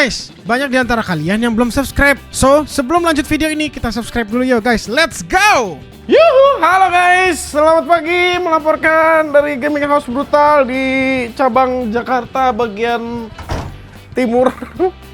Guys, banyak di antara kalian yang belum subscribe. So, sebelum lanjut video ini, kita subscribe dulu yuk guys. Let's go! Yuhu, halo guys. Selamat pagi, melaporkan dari Gaming House Brutal di cabang Jakarta bagian timur.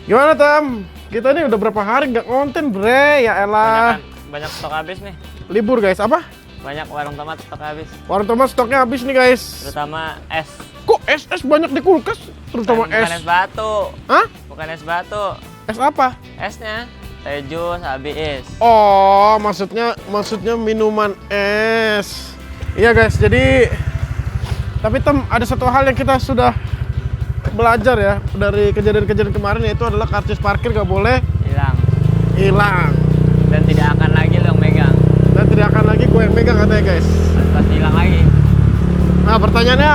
Gimana Tam? Kita ini udah berapa hari nggak konten bre, ya elah. Banyak stok habis nih. Libur guys, apa? Banyak warung tomat stok habis. Warung tomat stoknya habis nih guys. Terutama es. Kok es banyak di kulkas? Terutama Bukan es. es batu. Hah? Bukan es batu. Es apa? Esnya teh jus habis. Oh, maksudnya minuman es. Iya guys, jadi tapi Tem, ada satu hal yang kita sudah belajar ya dari kejadian-kejadian kemarin, yaitu adalah karcis parkir gak boleh hilang. Dan tidak akan lagi lo yang megang. Dan tidak akan lagi gue yang megang katanya guys. Pasti hilang lagi. Nah pertanyaannya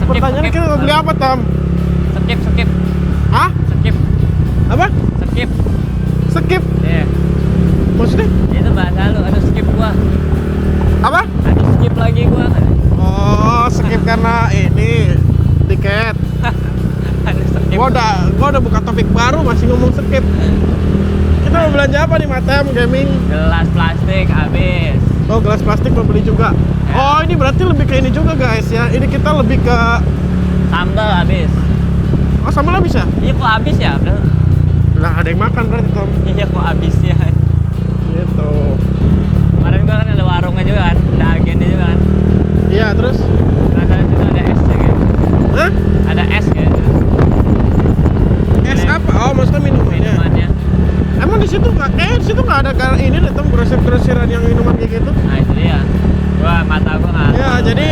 skip. kita mau beli apa Tam? Skip. Hah? Skip. Apa? Skip. Skip? Iya. Maksudnya? Itu bahasa lu, aduh skip gua. Apa? Aduh skip lagi gua. Oh, skip karena ini tiket. Aduh skip. Gua udah buka topik baru masih ngomong skip. Kita mau belanja apa nih Matem Gaming? Gelas plastik habis. Oh, gelas plastik mau beli juga. Ya. Oh, ini berarti lebih ke ini juga guys ya. Ini kita lebih ke Sambal habis. oh sama habis ya? Iya kok habis ya? Lah ada yang makan berarti Tom. Iya kok habis ya. Gitu. Kemarin gua kan ada warungnya juga kan, ada agennya juga kan. Iya terus? Ternyata itu ada esnya kan. Hah? Ada es kan. Es apa? Oh maksudnya minumannya. Minumannya. Emang di situ nggak? Di situ nggak ada ini deh Tom, grosir-grosiran yang minuman kayak gitu. Nah itu dia. Mata gua nggak. Ya jadi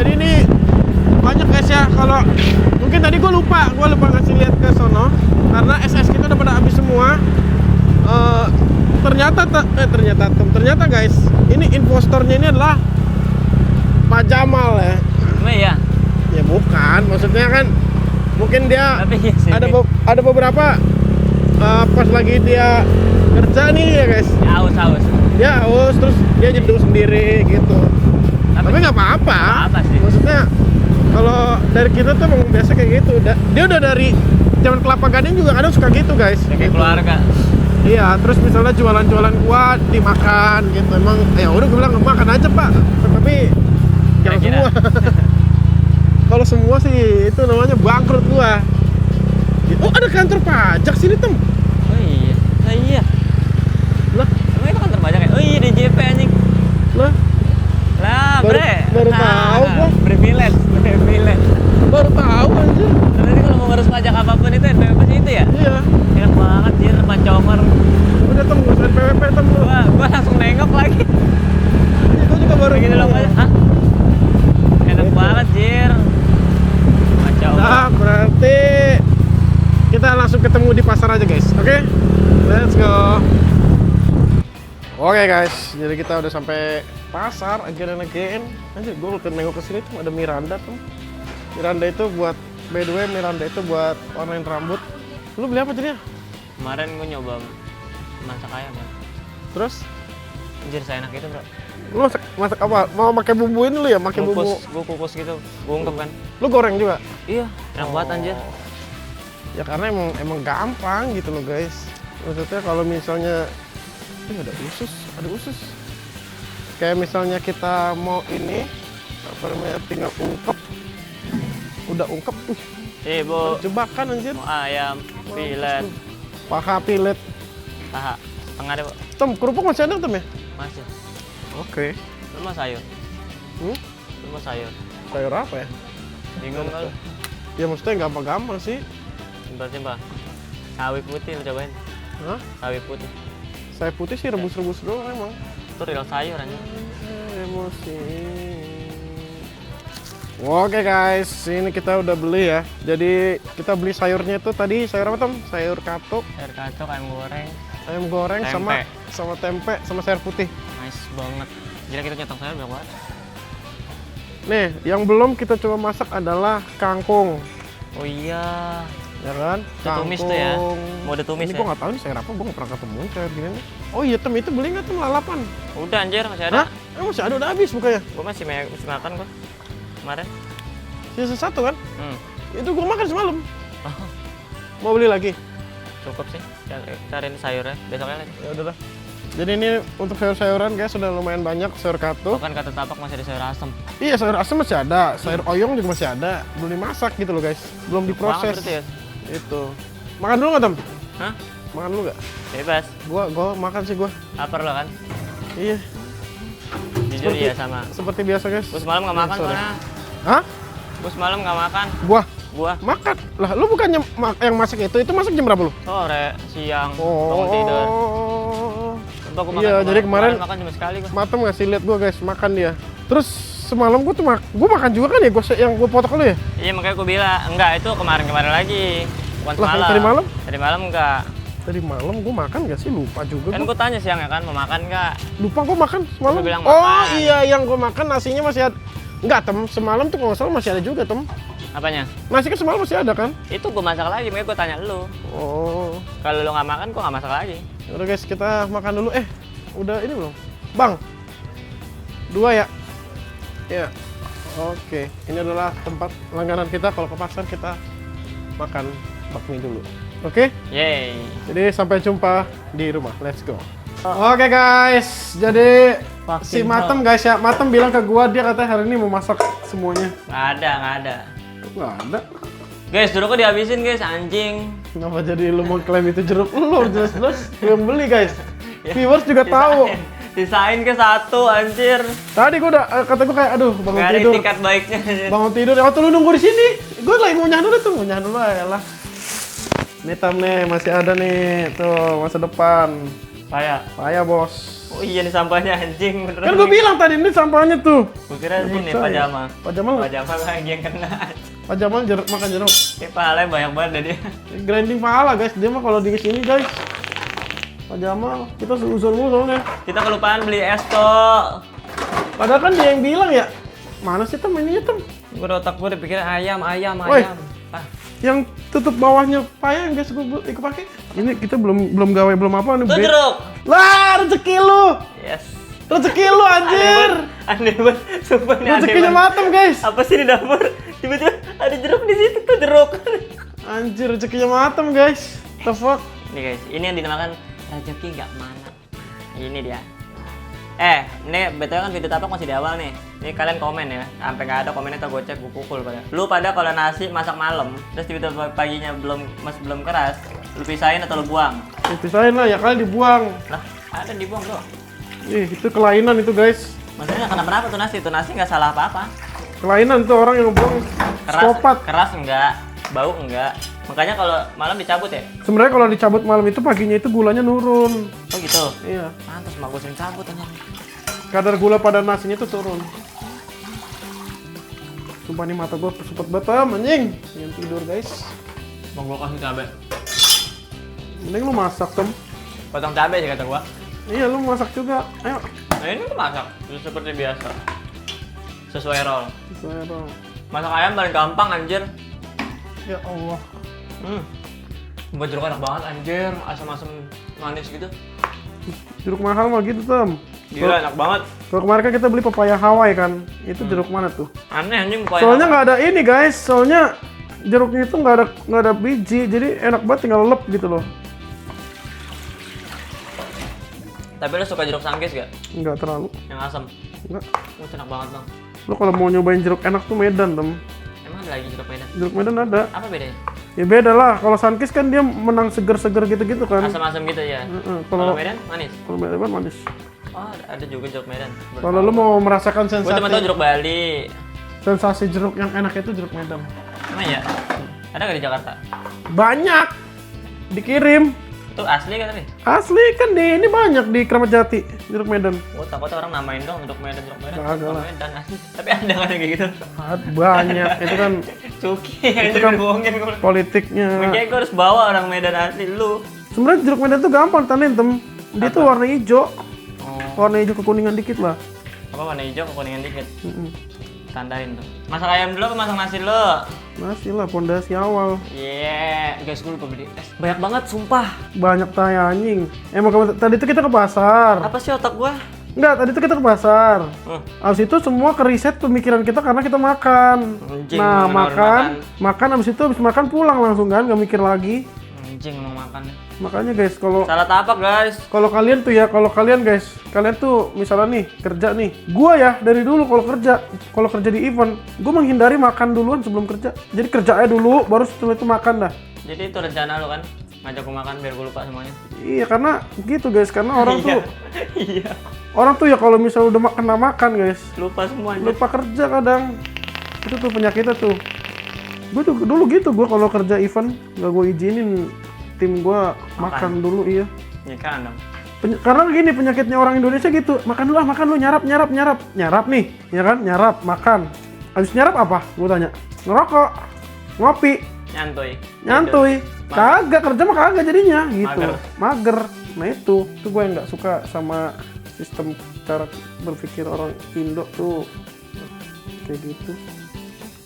ini banyak guys ya. Kalau mungkin tadi gue lupa ngasih lihat ke sono karena es kita udah pada habis semua. Ternyata guys, ini impostornya ini adalah Pak Jamal ya. Emang iya. Ya bukan, maksudnya kan mungkin dia Tapi iya sih. ada beberapa pas lagi dia kerja nih ya guys. Ya, haus. Dia haus terus dia nyeduh sendiri gitu. Tapi nggak apa-apa. Apa sih? Maksudnya kalau dari kita tuh memang biasa kayak gitu. Dia udah dari zaman Kelapa Gading juga kadang suka gitu guys. Kayak Gitu. keluarga. Iya, terus misalnya jualan gua dimakan gitu. Emang ya udah gua bilang makan aja pak. Tapi jangan Kira-kira. semua. Kalau semua sih itu namanya bangkrut gua. Oh ada kantor pajak sini Tem. Oh iya. Nah iya. Lah, Emang itu kan terbanyak ya? Oh iya DJP anjing. lah Lah baru tahu gua. Privilege. Baru tahu anjir. Nanti kalau mau ngurus pajak apapun itu NPWP sih itu ya? Iya. Enak banget jir, depan comer. Udah Tem, gua usahain PWP Tem lu. Gua langsung nengok lagi. Itu juga baru Begini dong aja. Hah? Enak Gitu. banget jir. Macam Nah, berarti kita langsung ketemu di pasar aja guys. Oke? Let's go. Oke guys, jadi kita udah sampai pasar again and again. Anjir, gue nengok ke sini tuh ada Miranda tuh. Miranda itu buat, by the way, Miranda itu buat warnain rambut. Lu beli apa jadinya? Kemarin gua nyoba masak ayam ya. Terus Anjir seenak itu bro. lu masak apa? Mau pakai bumbu ini lu ya? Pakai bumbu. Gua kukus gitu, gua ungkep kan. Lu goreng juga? Iya, enak banget anjir. Ya karena emang gampang gitu loh guys. Maksudnya kalau misalnya ada usus. Kayak misalnya kita mau ini apa namanya, tinggal ungkep. Udah ungkep, Bu, jebakan anjir. mau ayam, filet, Paha pilet. paha, setengah deh bu. Tem, kerupuk masih ada Tem ya? Masih. Oke. Lu mau sayur? Lu mau sayur? Sayur apa ya? Bingung kan lu? Ya maksudnya gampang-gampang sih. Simpel. Sawi putih lu cobain. Hah? Sawi putih. Saya putih sih rebus-rebus doang emang. Itu real sayur anjir. Emosi. Oke guys, ini kita udah beli ya. Jadi kita beli sayurnya itu tadi sayur apa Tem? Sayur katuk, Sayur kacok, ayam goreng, ayam goreng Tempe. sama tempe sama sayur putih. nice banget. Gila kita nyetok sayur banyak banget. Nih, yang belum kita coba masak adalah kangkung, Oh iya. ya kan? Itu tumis tuh ya? Mode tumis ini ya? gua nggak tahu nih sayur apa, gua nggak pernah ketemu sayur gini nih. Oh iya Tem, itu beli nggak Tem lalapan? Udah anjir masih Hah? ada. Masih ada, udah habis bukannya? Gua masih makan gua. Kemarin. Sisa satu kan? Itu gua makan semalam. Mau beli lagi? Cukup sih. Cariin sayurnya. Besoknya lagi. Ya udah dah. Jadi ini untuk sayur-sayuran guys sudah lumayan banyak, sayur katup. Bukan kata tapak masih ada sayur asem. Iya, sayur asam masih ada, sayur oyong juga masih ada. Belum dimasak gitu loh guys, belum diproses. Banget berarti ya? Itu. Makan dulu nggak Tem? Hah? Makan dulu nggak? Bebas. Gua makan sih gua. Lapar lo kan? Iya. Jujur iya sama. Seperti biasa guys. Gue semalam nggak makan Sorry. soalnya. Hah? Gue semalam nggak makan. Gua Gua makan. Lah, lu bukannya yang masak itu masak jam berapa lu? sore, siang, bangun tidur. Sumpah gua Iya, jadi kemarin makan cuma sekali gua. Matem ngasih lihat gua guys, makan dia. Terus semalam gua tuh gua makan juga kan ya, yang gua foto lu ya? Iya makanya gua bilang, enggak itu kemarin lagi. Bukan Lah, semalam. tadi malam? Tadi malam enggak. Tadi malam gua makan gak sih? Lupa juga Kan gua. gua tanya siang ya kan, mau makan enggak? Lupa gua makan semalam. Gua bilang Oh makan. iya, yang gua makan nasinya masih ada. Enggak, Tem. Semalam tuh kalau nggak salah masih ada juga, Tem. Apanya? Nasi kan semalam masih ada kan? Itu gua masak lagi, makanya gua tanya lu. Oh. Kalau lu nggak makan, gua nggak masak lagi. Udah guys, kita makan dulu. Udah ini belum? Bang. 2 ya? Ya. Oke, ini adalah tempat langganan kita kalau ke pasar kita makan bakmi dulu. Oke? Yeay. Jadi sampai jumpa di rumah. Let's go. Oke guys, jadi si Matem guys ya, Matem bilang ke gua dia katanya hari ini mau masak semuanya. Nggak ada. Nggak ada. Guys, jeruknya dihabisin guys, anjing. Kenapa jadi lu mau klaim itu jeruk lu? Jelas-jelas belum beli guys. Viewers juga tahu. Sisain ke 1, anjir. Tadi gua udah kata gua kayak aduh bangun Nggak ada tidur. etikat baiknya. Bangun tidur, waktu lu nunggu di sini. Gua lagi ngunyah dulu ya lah. Nih Tam nih, masih ada nih. Tuh, masa depan. Payah bos. Oh iya nih sampahnya anjing beneran. Kan gua bilang tadi ini sampahnya tuh. Gua kira ini percaya. pajama. Pajama Lagi yang kena. Pajama makan jeruk. Ini pahalanya banyak banget deh dia. Grinding pahala guys, dia mah kalau di sini guys. Pajama kita seusul soalnya. Kita kelupaan beli es kok. Padahal kan dia yang bilang ya. Mana sih Tem ininya Tem? Gua otak gua dipikir ayam. Woi. Ah, Yang tutup bawahnya payah yang guys gua pakai. Ini kita belum gawe belum apa nih. itu jeruk. Lah, rezeki lu. Yes. Rezeki lu anjir. Aneh banget. Sumpah ini aneh Rezekinya banget. Matem guys. Apa sih di dapur? Tiba-tiba ada jeruk di situ tuh jeruk. Anjir, rezekinya Matem guys. The fuck? Nih guys, ini yang dinamakan rezeki nggak mana. Ini dia. Ini betul kan video tapak masih di awal nih. Ini kalian komen ya, sampai nggak ada komennya tuh gue cek, gue pukul pada. Lu pada kalau nasi masak malam, terus tiba-tiba paginya masih belum keras, lu pisahin atau lu buang? Dipisahin lah ya kali dibuang. Lah, ada dibuang bro. Itu kelainan itu guys. Maksudnya kenapa tuh nasi? Tuh nasi nggak salah apa-apa. Kelainan tuh orang yang buang psikopat. Keras enggak, bau enggak. Makanya kalau malam dicabut ya? Sebenarnya kalau dicabut malam itu paginya itu gulanya nurun. Oh gitu? Iya. Pantes mak gue sering cabut aja. Kadar gula pada nasinya tuh turun. Sumpah nih mata gue sepet batam anjing. Pengen tidur guys. Mau gue kasih cabai. Mending lu masak Tem. Potong cabai sih kata gua. Iya lu masak juga. Ayo. Nah ini gua masak, seperti biasa. Sesuai roll. Saya dong. Masak ayam paling gampang anjir. Ya Allah. Buat jeruk enak banget anjir, asam-asam manis gitu. Jeruk mahal mah gitu Tem. Gila enak banget. Kalau kemarin kan kita beli pepaya Hawaii kan. Itu jeruk mana tuh? Aneh anjing pokoknya. Soalnya nggak ada ini guys. Soalnya jeruknya itu nggak ada biji. Jadi enak banget tinggal lep gitu loh. Tapi lo suka jeruk sangkis gak? Nggak terlalu. Yang asam? Nggak. Enak banget bang. Lo kalau mau nyobain jeruk enak tuh Medan Tem. Emang ada lagi jeruk Medan? Jeruk Medan ada. Apa bedanya? Ya beda lah. Kalau Sunkist kan dia menang seger-seger gitu-gitu kan. Asam-asam gitu ya? Kalau Medan manis? Kalau Medan kan manis. Oh ada juga jeruk Medan. Kalau lu mau merasakan Gue cuma tau sensasi jeruk Bali. sensasi jeruk yang enak itu jeruk Medan. Emang ya? Ada gak di Jakarta? Banyak. Dikirim. Itu asli kan tapi? Asli kan ini banyak di Kramat Jati jeruk Medan. Gue takut orang namain dong jeruk Medan. Kagak lah. Medan asli. Tapi ada kan yang kayak gitu? Banyak. Itu kan Cuki itu aja kan bohongin gue. politiknya. Makanya gue harus bawa orang Medan asli lu. Sebenarnya jeruk Medan tuh gampang tanin Tem. Dia tuh warna hijau. Oh. Warna hijau kekuningan dikit lah. Apa warna hijau kekuningan dikit? Tandain tuh. Masak ayam dulu apa masak nasi lo? Nasi lah pondasi awal. Yeah, guys gue lupa beli es. Banyak banget sumpah. Banyak tai anjing. Emang tadi tuh kita ke pasar. Apa sih otak gua? Enggak, tadi tuh kita ke pasar. Hmm. Abis itu semua keriset pemikiran kita karena kita makan. Anjing, Nah, bener-bener makan abis itu abis makan pulang langsung kan, nggak mikir lagi. Anjing emang makan. Makanya guys, kalau Salah tapak guys. kalian tuh ya, kalian tuh misalnya nih kerja nih, gua ya dari dulu kalau kerja di event, gua menghindari makan duluan sebelum kerja. Jadi kerja aja dulu, baru setelah itu makan dah. Jadi itu rencana lo kan, ngajak gue makan biar gue lupa semuanya. Iya, karena gitu guys, karena orang tuh Iya. orang tuh ya kalau misalnya udah makan guys, Lupa semuanya. lupa kerja kadang. Itu tuh penyakitnya tuh. Gue tuh dulu gitu, gue kalau kerja event nggak gue izinin tim gue makan dulu, iya. Ya kan dong. Karena gini penyakitnya orang Indonesia gitu, makan lu nyarap nih, ya kan, nyarap makan. Habis nyarap apa? Gue tanya, ngerokok, ngopi, nyantui. Kagak kerja mah kagak jadinya gitu. Mager. Nah itu gue yang nggak suka sama sistem cara berpikir orang Indo tuh kayak gitu.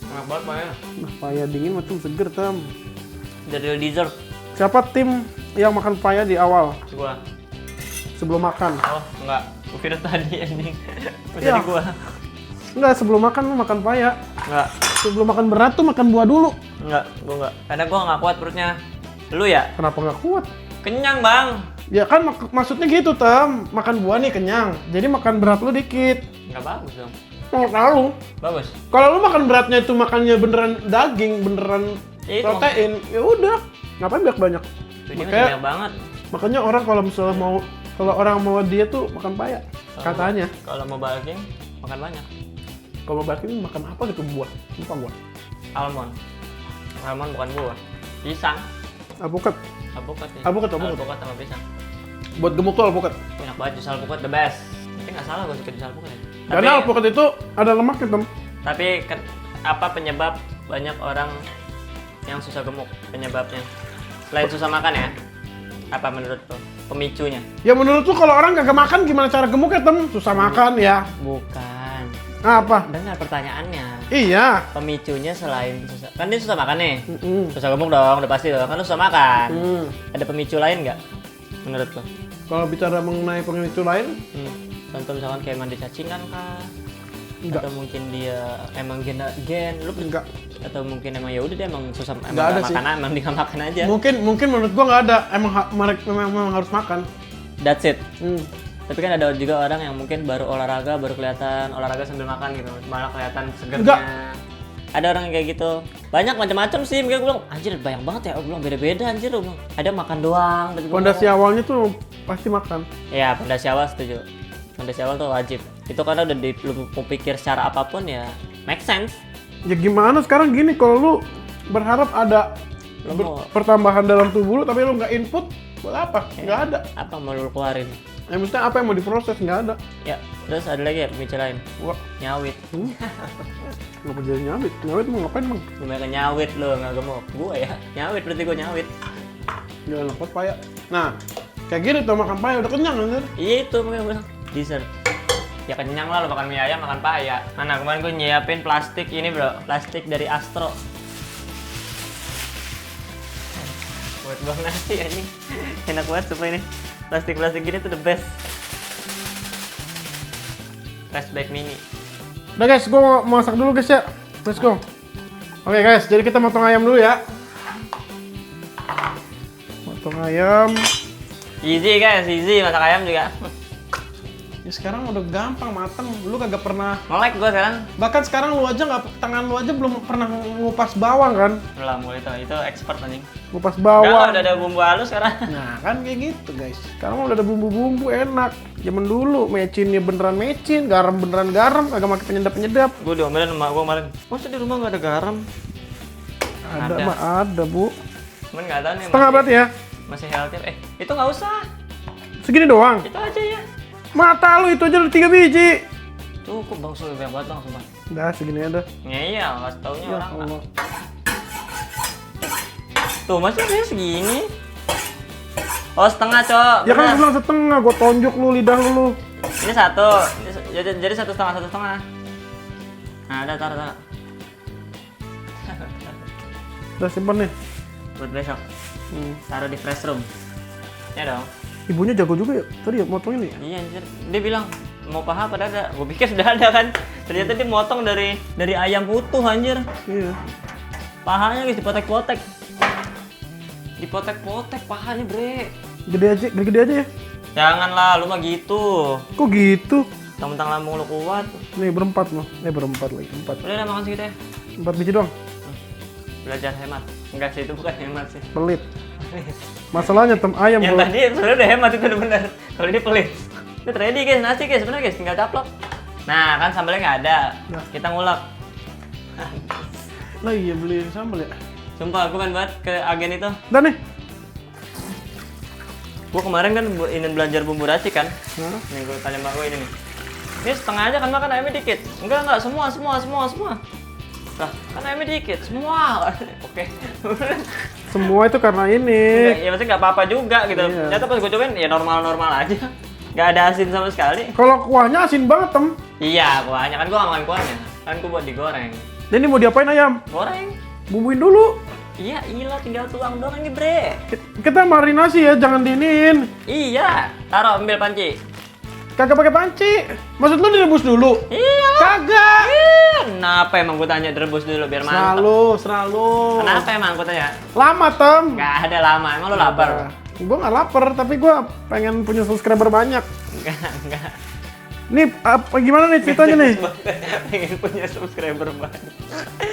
Enak banget Pak ya. Nah, paya dingin macam seger tam. Jadi dessert. Siapa tim yang makan paya di awal Gua. sebelum makan? Oh, enggak. Gua kira tadi anjing. Iya. Jadi gua. Enggak, sebelum makan lu makan paya. Enggak. Sebelum makan berat tuh makan buah dulu. Enggak, gua enggak. Karena gua enggak kuat perutnya. Lu ya? Kenapa nggak kuat? Kenyang, Bang. Ya kan maksudnya gitu tam, makan buah nih kenyang. Jadi makan berat lu dikit. Enggak bagus dong. Oh, tahu. Bagus. Kalau lu makan beratnya itu makannya beneran daging, beneran Ya, itu. protein, ya udah. Ngapain banyak? Ini Makanya- banyak banget. Makanya orang kalau misalnya kalau orang mau dia tuh makan paya, katanya. Kalau mau bulking, makan banyak. Kalau baking makan apa gitu buah? Lupa gua. Almond. Almond bukan buah. Pisang. Alpukat. Alpukat nih. Alpukat. Alpukat sama pisang. Buat gemuk tuh alpukat. Enak banget jus alpukat the best. Tapi nggak salah gue suka jus alpukat ya. Karena alpukat itu ada lemaknya tem. Tapi apa penyebab banyak orang yang susah gemuk? Penyebabnya selain susah makan ya? Apa menurut lo? Pemicunya? Ya menurut lu kalau orang kagak makan gimana cara gemuknya tem? Susah makan ya. Bukan. Nah, apa? Dengar pertanyaannya. Iya. Pemicunya selain susah, kan dia susah makan nih. Mm-mm. Susah gemuk dong, udah pasti dong. Kan lu susah makan. Hmm. Ada pemicu lain nggak? Menurut lo? Kalau bicara mengenai pemicu lain, Contoh misalkan kayak mandi cacingan kah? enggak. Atau mungkin dia emang gen lu Enggak. atau mungkin emang ya udah dia emang susah emang Nggak ada nggak sih. makan emang dia nggak makan aja. Mungkin menurut gua nggak ada. Memang harus makan. That's it. Hmm. Tapi kan ada juga orang yang mungkin baru olahraga baru kelihatan olahraga sambil makan gitu, malah kelihatan segernya. Enggak. Ada orang yang kayak gitu. Banyak macam-macam sih. Mungkin gue bilang, anjir banyak banget ya. Gue bilang beda-beda anjir. Gue bilang, ada makan doang. Tapi gua Pondasi ngomong, awalnya tuh pasti makan. ya pondasi awal setuju. Pondasi awal tuh wajib. Itu karena udah lu mau pikir secara apapun ya make sense. Ya gimana sekarang gini kalau lu berharap ada Lu mau pertambahan dalam tubuh lu tapi lu nggak input, buat apa? Nggak ada. apa mau lu keluarin? Ya maksudnya apa yang mau diproses? Nggak ada. Ya, terus ada lagi ya pemicu lain. Wah, Nyawit. ngapa jadi nyawit? Nyawit mau ngapain bang? Gimana nyawit lu nggak gemuk? Gua ya. Nyawit berarti gua nyawit. Jangan lepas paya. Nah, kayak gini tuh makan paya udah kenyang anjir. Iya itu makanya gue bilang dessert. Ya kenyang lah lo makan mie ayam makan paya. Mana kemarin gue nyiapin plastik ini bro, plastik dari Astro. Buat buang nasi anjing. Enak banget sumpah ini. Plastik-plastik gini tuh the best. Flashback mini. Udah guys, gua mau masak dulu guys ya. Let's go. Oke guys, jadi kita motong ayam dulu ya. Motong ayam. Easy guys, easy masak ayam juga. Ya sekarang udah gampang mateng. Lu kagak pernah. Melek gue sekarang. Bahkan sekarang lu aja nggak, tangan lu aja belum pernah ngupas bawang kan? Udah mulai itu expert anjing. Ngupas Enggak, bawang. udah ada bumbu halus sekarang. Nah kan kayak gitu guys. Sekarang udah ada bumbu-bumbu enak. Zaman dulu mecinnya beneran mecin, garam beneran garam, kagak pakai penyedap-penyedap. Gue diomelin sama gue kemarin. Masa di rumah nggak ada garam? Ada Ada. mah ada bu. Cuman nggak tahu nih. Setengah berarti ya? Masih healthy. Itu nggak usah. Segini doang. Itu aja ya. Mata lu itu aja udah 3 biji. Cukup bang, sudah banyak banget bang, sumpah. Udah segini aja. Ya iya, kasih taunya Ya orang. Allah. Tuh masih ada segini. Oh setengah cok. Ya kan Bener. lu bilang setengah, gua tonjok lu lidah lu. Ini satu. Jadi satu setengah. Nah udah taruh. Udah simpen nih. Buat besok. Taruh di fresh room. Ya dong. Ibunya jago juga ya. Tadi ya motong ini. Iya anjir. Dia bilang mau paha apa dada? Gue pikir sudah ada kan. Ternyata dia motong dari ayam utuh anjir. Iya. Pahanya guys dipotek-potek. Dipotek-potek pahanya, Bre. Gede aja ya. Janganlah, lu mah gitu. Kok gitu? Tentang lambung lu kuat. Nih berempat loh. Berempat lagi, 4. Udah lah makan segitu ya. 4 biji doang. Belajar hemat. Enggak sih, itu bukan hemat sih. Pelit. Masalahnya ayam Yang kalau tadi sebenarnya udah hemat itu benar. Kalau ini pelit. Itu ready guys, nasi guys, sebenarnya guys, tinggal caplok. Nah, kan sambalnya nggak ada. Ya. Kita ngulek. lah iya beli sambal ya. Sumpah, gue kan buat ke agen itu. Dan nih. Gue kemarin kan ingin belajar bumbu racik kan. Hah? Nih gue tanya mbak gue ini nih. Ini setengah aja kan makan ayamnya dikit. Enggak, semua. Lah, kan ayamnya dikit, semua. Oke. Semua itu karena ini. Ya maksudnya nggak apa-apa juga gitu. Iya. Ternyata pas gue cobain ya normal-normal aja. Nggak ada asin sama sekali. Kalau kuahnya asin banget, Tem. Iya, kuahnya kan gue nggak makan kuahnya. Kan gue buat digoreng. Jadi mau diapain ayam? Goreng. Bumbuin dulu. Iya, tinggal tuang doang ini, Bre. Kita marinasi ya, jangan diinin. Iya, taruh ambil panci. Kagak pakai panci. Maksud lu direbus dulu? Iya. Kagak. Kenapa emang gue tanya direbus dulu biar mantap? Selalu. Kenapa emang gue tanya? Lama, Tem. Nggak ada lama, emang lo lapar? Gue nggak lapar, tapi gue pengen punya subscriber banyak. Enggak. Nih, gimana nih ceritanya nih? Pengen punya subscriber banyak.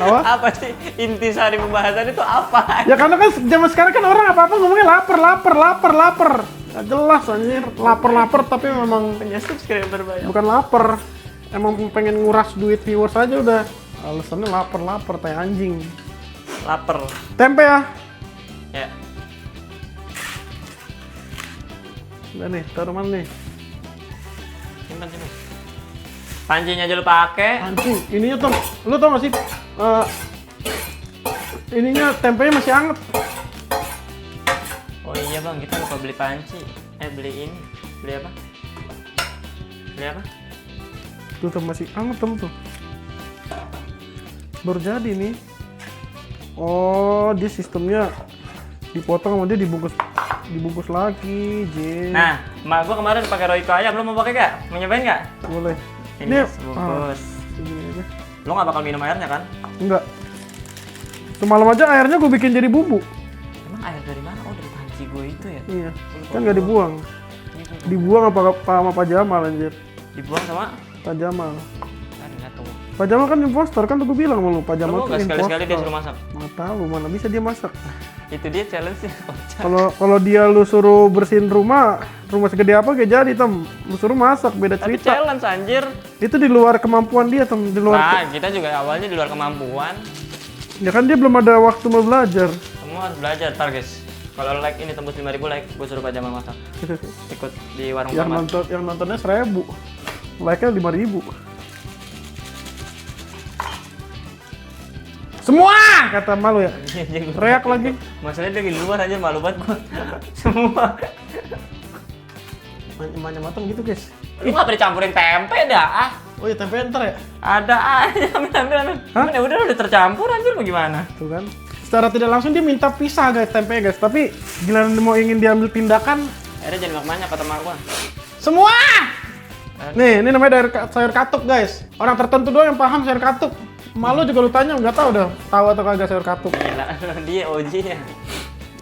Apa? Apa sih intisari pembahasan itu apa? Ya karena kan zaman sekarang kan orang apa-apa ngomongnya lapar. Gak jelas anjir, lapar tapi memang Punya subscriber banyak. bukan lapar. Emang pengen nguras duit viewers aja udah. Alasannya lapar tai anjing. Lapar. Tempe ya. Ya. Udah nih, taruh mana nih? Simpan. Pancinya aja lu pakai. Anjing, ininya tuh, lu tau gak sih? Ininya tempenya masih anget. Oh iya bang, kita lupa beli panci. Beli ini. Beli apa? Tuh masih anget tuh. Baru jadi nih. Oh, dia sistemnya dipotong sama dia dibungkus lagi, J. Nah, emak gua kemarin pakai Royco ayam, lu mau pakai gak? Mau nyobain gak? Boleh. Ini sebungkus. Ini aja. Lo gak bakal minum airnya kan? Enggak. Semalam aja airnya gue bikin jadi bumbu. Emang air dari mana? Oh dari panci gue itu ya? Iya. Kan nggak dibuang. Dibuang apa sama Pak Jamal anjir. Dibuang sama? Pak Jamal. Kan nggak tahu. Pak Jamal kan impostor, kan gue bilang sama lu, Pak Jamal Lo tuh nggak sekali-sekali dia impostor. suruh masak? Nggak tahu, mana bisa dia masak. Itu dia challenge-nya, kocak. Kalau dia lu suruh bersihin rumah segede apa kayak jadi, Tem. Lu suruh masak, beda Tapi cerita. challenge anjir. Itu di luar kemampuan dia, Tem. Di luar. Nah, kita juga awalnya di luar kemampuan. Ya kan dia belum ada waktu mau belajar. Semua harus belajar, tar guys. Kalau like ini tembus 5.000 like, gue suruh Pak Jamal masak. Ikut di warung Mamat. Yang nontonnya 1.000. Like-nya 5.000. Semua kata malu ya. Reak lagi. Masalahnya dia di luar aja malu banget gua. Semua. Emaknya matang gitu, guys. Lu nggak boleh campurin tempe dah. Ah, Oh iya, tempe ntar ya? ada aja ambil. Hah? Ya udah tercampur anjir mau gimana? Tuh kan. Secara tidak langsung dia minta pisah guys, tempe guys. Tapi giliran mau ingin diambil tindakan, Akhirnya jangan banyak kata mak gua. semua. Nih, ini namanya sayur katuk guys. Orang tertentu doang yang paham sayur katuk. Malu juga lu tanya, nggak tahu dah tahu atau kagak sayur katuk. Gila, dia OG-nya.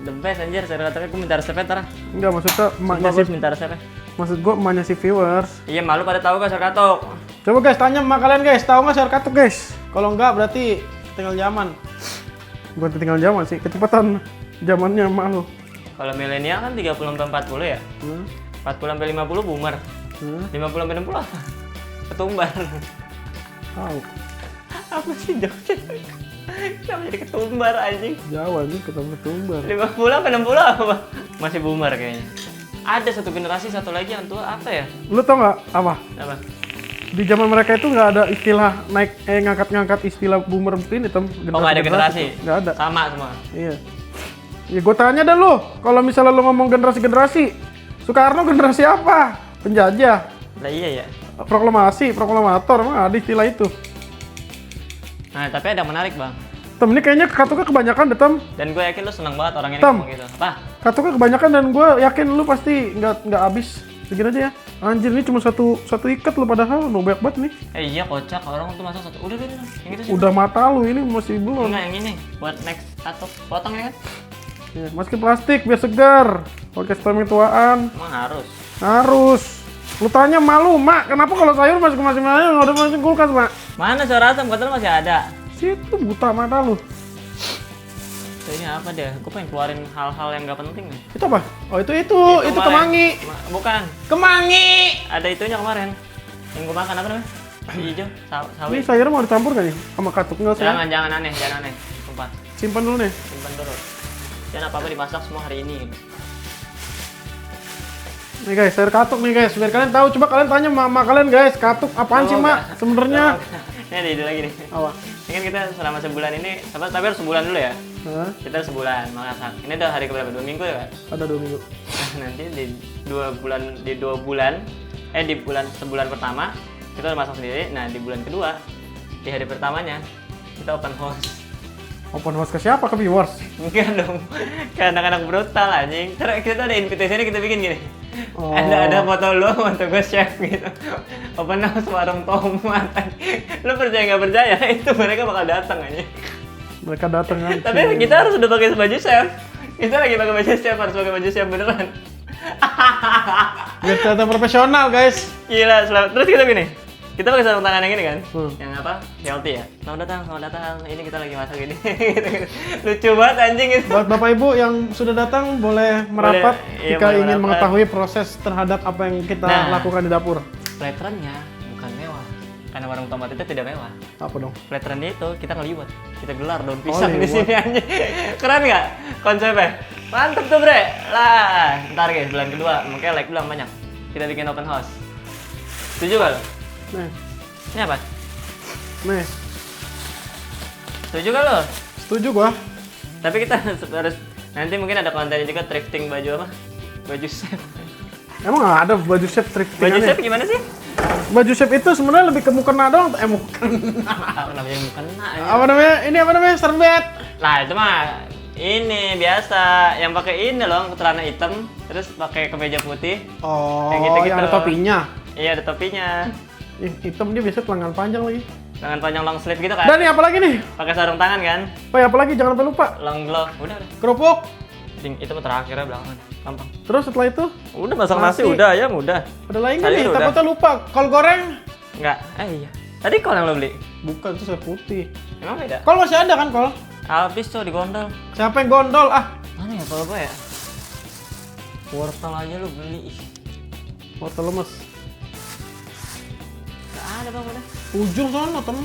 The best anjir, saya katanya gua minta resepnya ntar. Enggak, maksudnya emaknya Sumpah si, gua minta resepnya. maksud gua emaknya si viewers. Iya, malu pada tahu gak sayur katuk? Coba guys, tanya emak kalian guys, tahu nggak sayur katuk guys? Kalau enggak berarti tinggal zaman. Bukan tinggal zaman sih, kecepatan zamannya emak lu. Kalau milenial kan 30 sampai 40 ya. 40 sampai 50 boomer. 50 sampai 60 apa? Ketumbar. Tahu. Apa sih jokesnya? Kenapa jadi ketumbar anjing? Jawa nih ketemu tumbar. 50 sampai 60 apa? Masih boomer kayaknya. Ada satu generasi satu lagi yang tua apa ya? Lu tau nggak apa? Apa? Di zaman mereka itu nggak ada istilah ngangkat-ngangkat istilah boomer ini tem. Oh nggak ada generasi? Nggak ada. Sama semua. Iya. Ya gue tanya dah lu, kalau misalnya lu ngomong generasi-generasi, Soekarno generasi apa? Penjajah. Lah iya ya. Proklamator, emang ada istilah itu. Nah tapi ada yang menarik bang. Tem, ini kayaknya katuknya kebanyakan deh, Tem. Dan gue yakin lu seneng banget orang ini Tam. ngomong gitu. Apa? Katuknya kebanyakan dan gue yakin lu pasti nggak habis. Begini aja ya. Anjir, ini cuma satu ikat lu padahal lu banyak banget nih. Iya kocak, orang tuh masak satu. Udah. Yang itu sih. Udah mata lu ini masih belum. Enggak yang ini. Buat next tato. Potong ya kan? Ya, masukin plastik biar segar. Pakai stoming tuaan. Emang harus. Harus. Lu tanya malu, Mak. Kenapa kalau sayur masuk ke mesin aja nggak ada mesin kulkas, Mak? Mana suara asam? Katanya masih ada. Situ buta mata lu. Ini apa deh? Gue pengen keluarin hal-hal yang nggak penting nih. Itu apa? Oh itu kemarin. kemangi. Bukan. Kemangi. Ada itunya kemarin. Yang gue makan apa namanya? Hijau, Ini sawi. sayurnya mau dicampur nggak nih sama katuk? Nggak usah. Jangan aneh, jangan aneh. Sumpah. Simpan dulu nih. Simpan dulu. Jangan apa-apa dimasak semua hari ini. Nih guys, sayur katuk nih guys. Biar kalian tahu, coba kalian tanya mama kalian guys, katuk apaan sih, Mak? Sebenarnya. Ini ada ide lagi nih. Apa? Ini kan kita selama sebulan ini, tapi harus sebulan dulu ya. Hah? Kita harus sebulan masak. Ini udah hari keberapa? 2 minggu ya, Kak? Ada 2 minggu. Nanti di 2 bulan, di bulan sebulan pertama kita udah masak sendiri. Nah di bulan kedua, di hari pertamanya kita open house. Open house ke siapa? Ke viewers? Enggak dong, ke anak-anak brutal anjing. Terus kita ada invitation kita bikin gini. Oh. Ada foto lo, foto gue chef gitu. Open house warung tomat. Lo percaya nggak percaya? Itu mereka bakal datang aja. Mereka datang kan. Tapi kita harus udah pakai baju chef. Kita lagi pakai baju chef, harus pakai baju chef beneran. Biar kelihatan profesional guys. Gila, selamat. Terus kita gini. Kita pakai sarung tangan yang ini kan? Yang apa? Healthy ya? Selamat datang. Ini kita lagi masak ini. Lucu banget anjing itu. Buat Bapak Ibu yang sudah datang boleh merapat iya, jika boleh ingin merapat. mengetahui proses terhadap apa yang kita lakukan di dapur. Flatrennya bukan mewah. Karena warung tomat itu tidak mewah. Apa dong? Flatrennya itu kita ngeliwat. Kita gelar daun pisang di liwat. sini anjing. Keren nggak konsepnya? Mantep tuh bre. Lah, ntar guys bulan kedua mungkin like bilang banyak. Kita bikin open house. Setuju gak lo? Nih, Ini apa? nih, Setuju gak lo? setuju gua. Tapi kita harus nanti mungkin ada konten juga thrifting baju apa? Baju chef. Emang nggak ada baju chef thrifting? Baju chef gimana sih? Baju chef itu sebenarnya lebih ke mukena doang. Mukena. Apa namanya mukena? Apa namanya? Ini apa namanya? Serbet. Lah itu mah ini biasa yang pakai ini loh celana hitam terus pakai kemeja putih. Oh, Yang gitu-gitu. yang ada topinya. Iya ada topinya. Ih, hitam dia biasanya lengan panjang lagi. Lengan panjang long sleeve gitu kan? Dan nih apa lagi nih? Pakai sarung tangan kan? Oh, ya, apa lagi? Jangan sampai lupa. Long glove. Udah. Kerupuk. Itu mah terakhirnya belakangan. Gampang. Terus setelah itu Udah masak nasi, Nasi. udah ayam udah. ada lagi nggak Sayur nih? udah. Takutnya lupa. Kol goreng. Enggak. Iya. Tadi kol yang lo beli. Bukan, itu sayur putih. Emang beda? Kol masih ada kan kol? Habis tuh di gondol. Siapa yang gondol? Ah, Mana ya kalau gue ya? Wortel aja lu beli. Ih, wortel lemes. nggak ada bang udah. Ujung sono tem.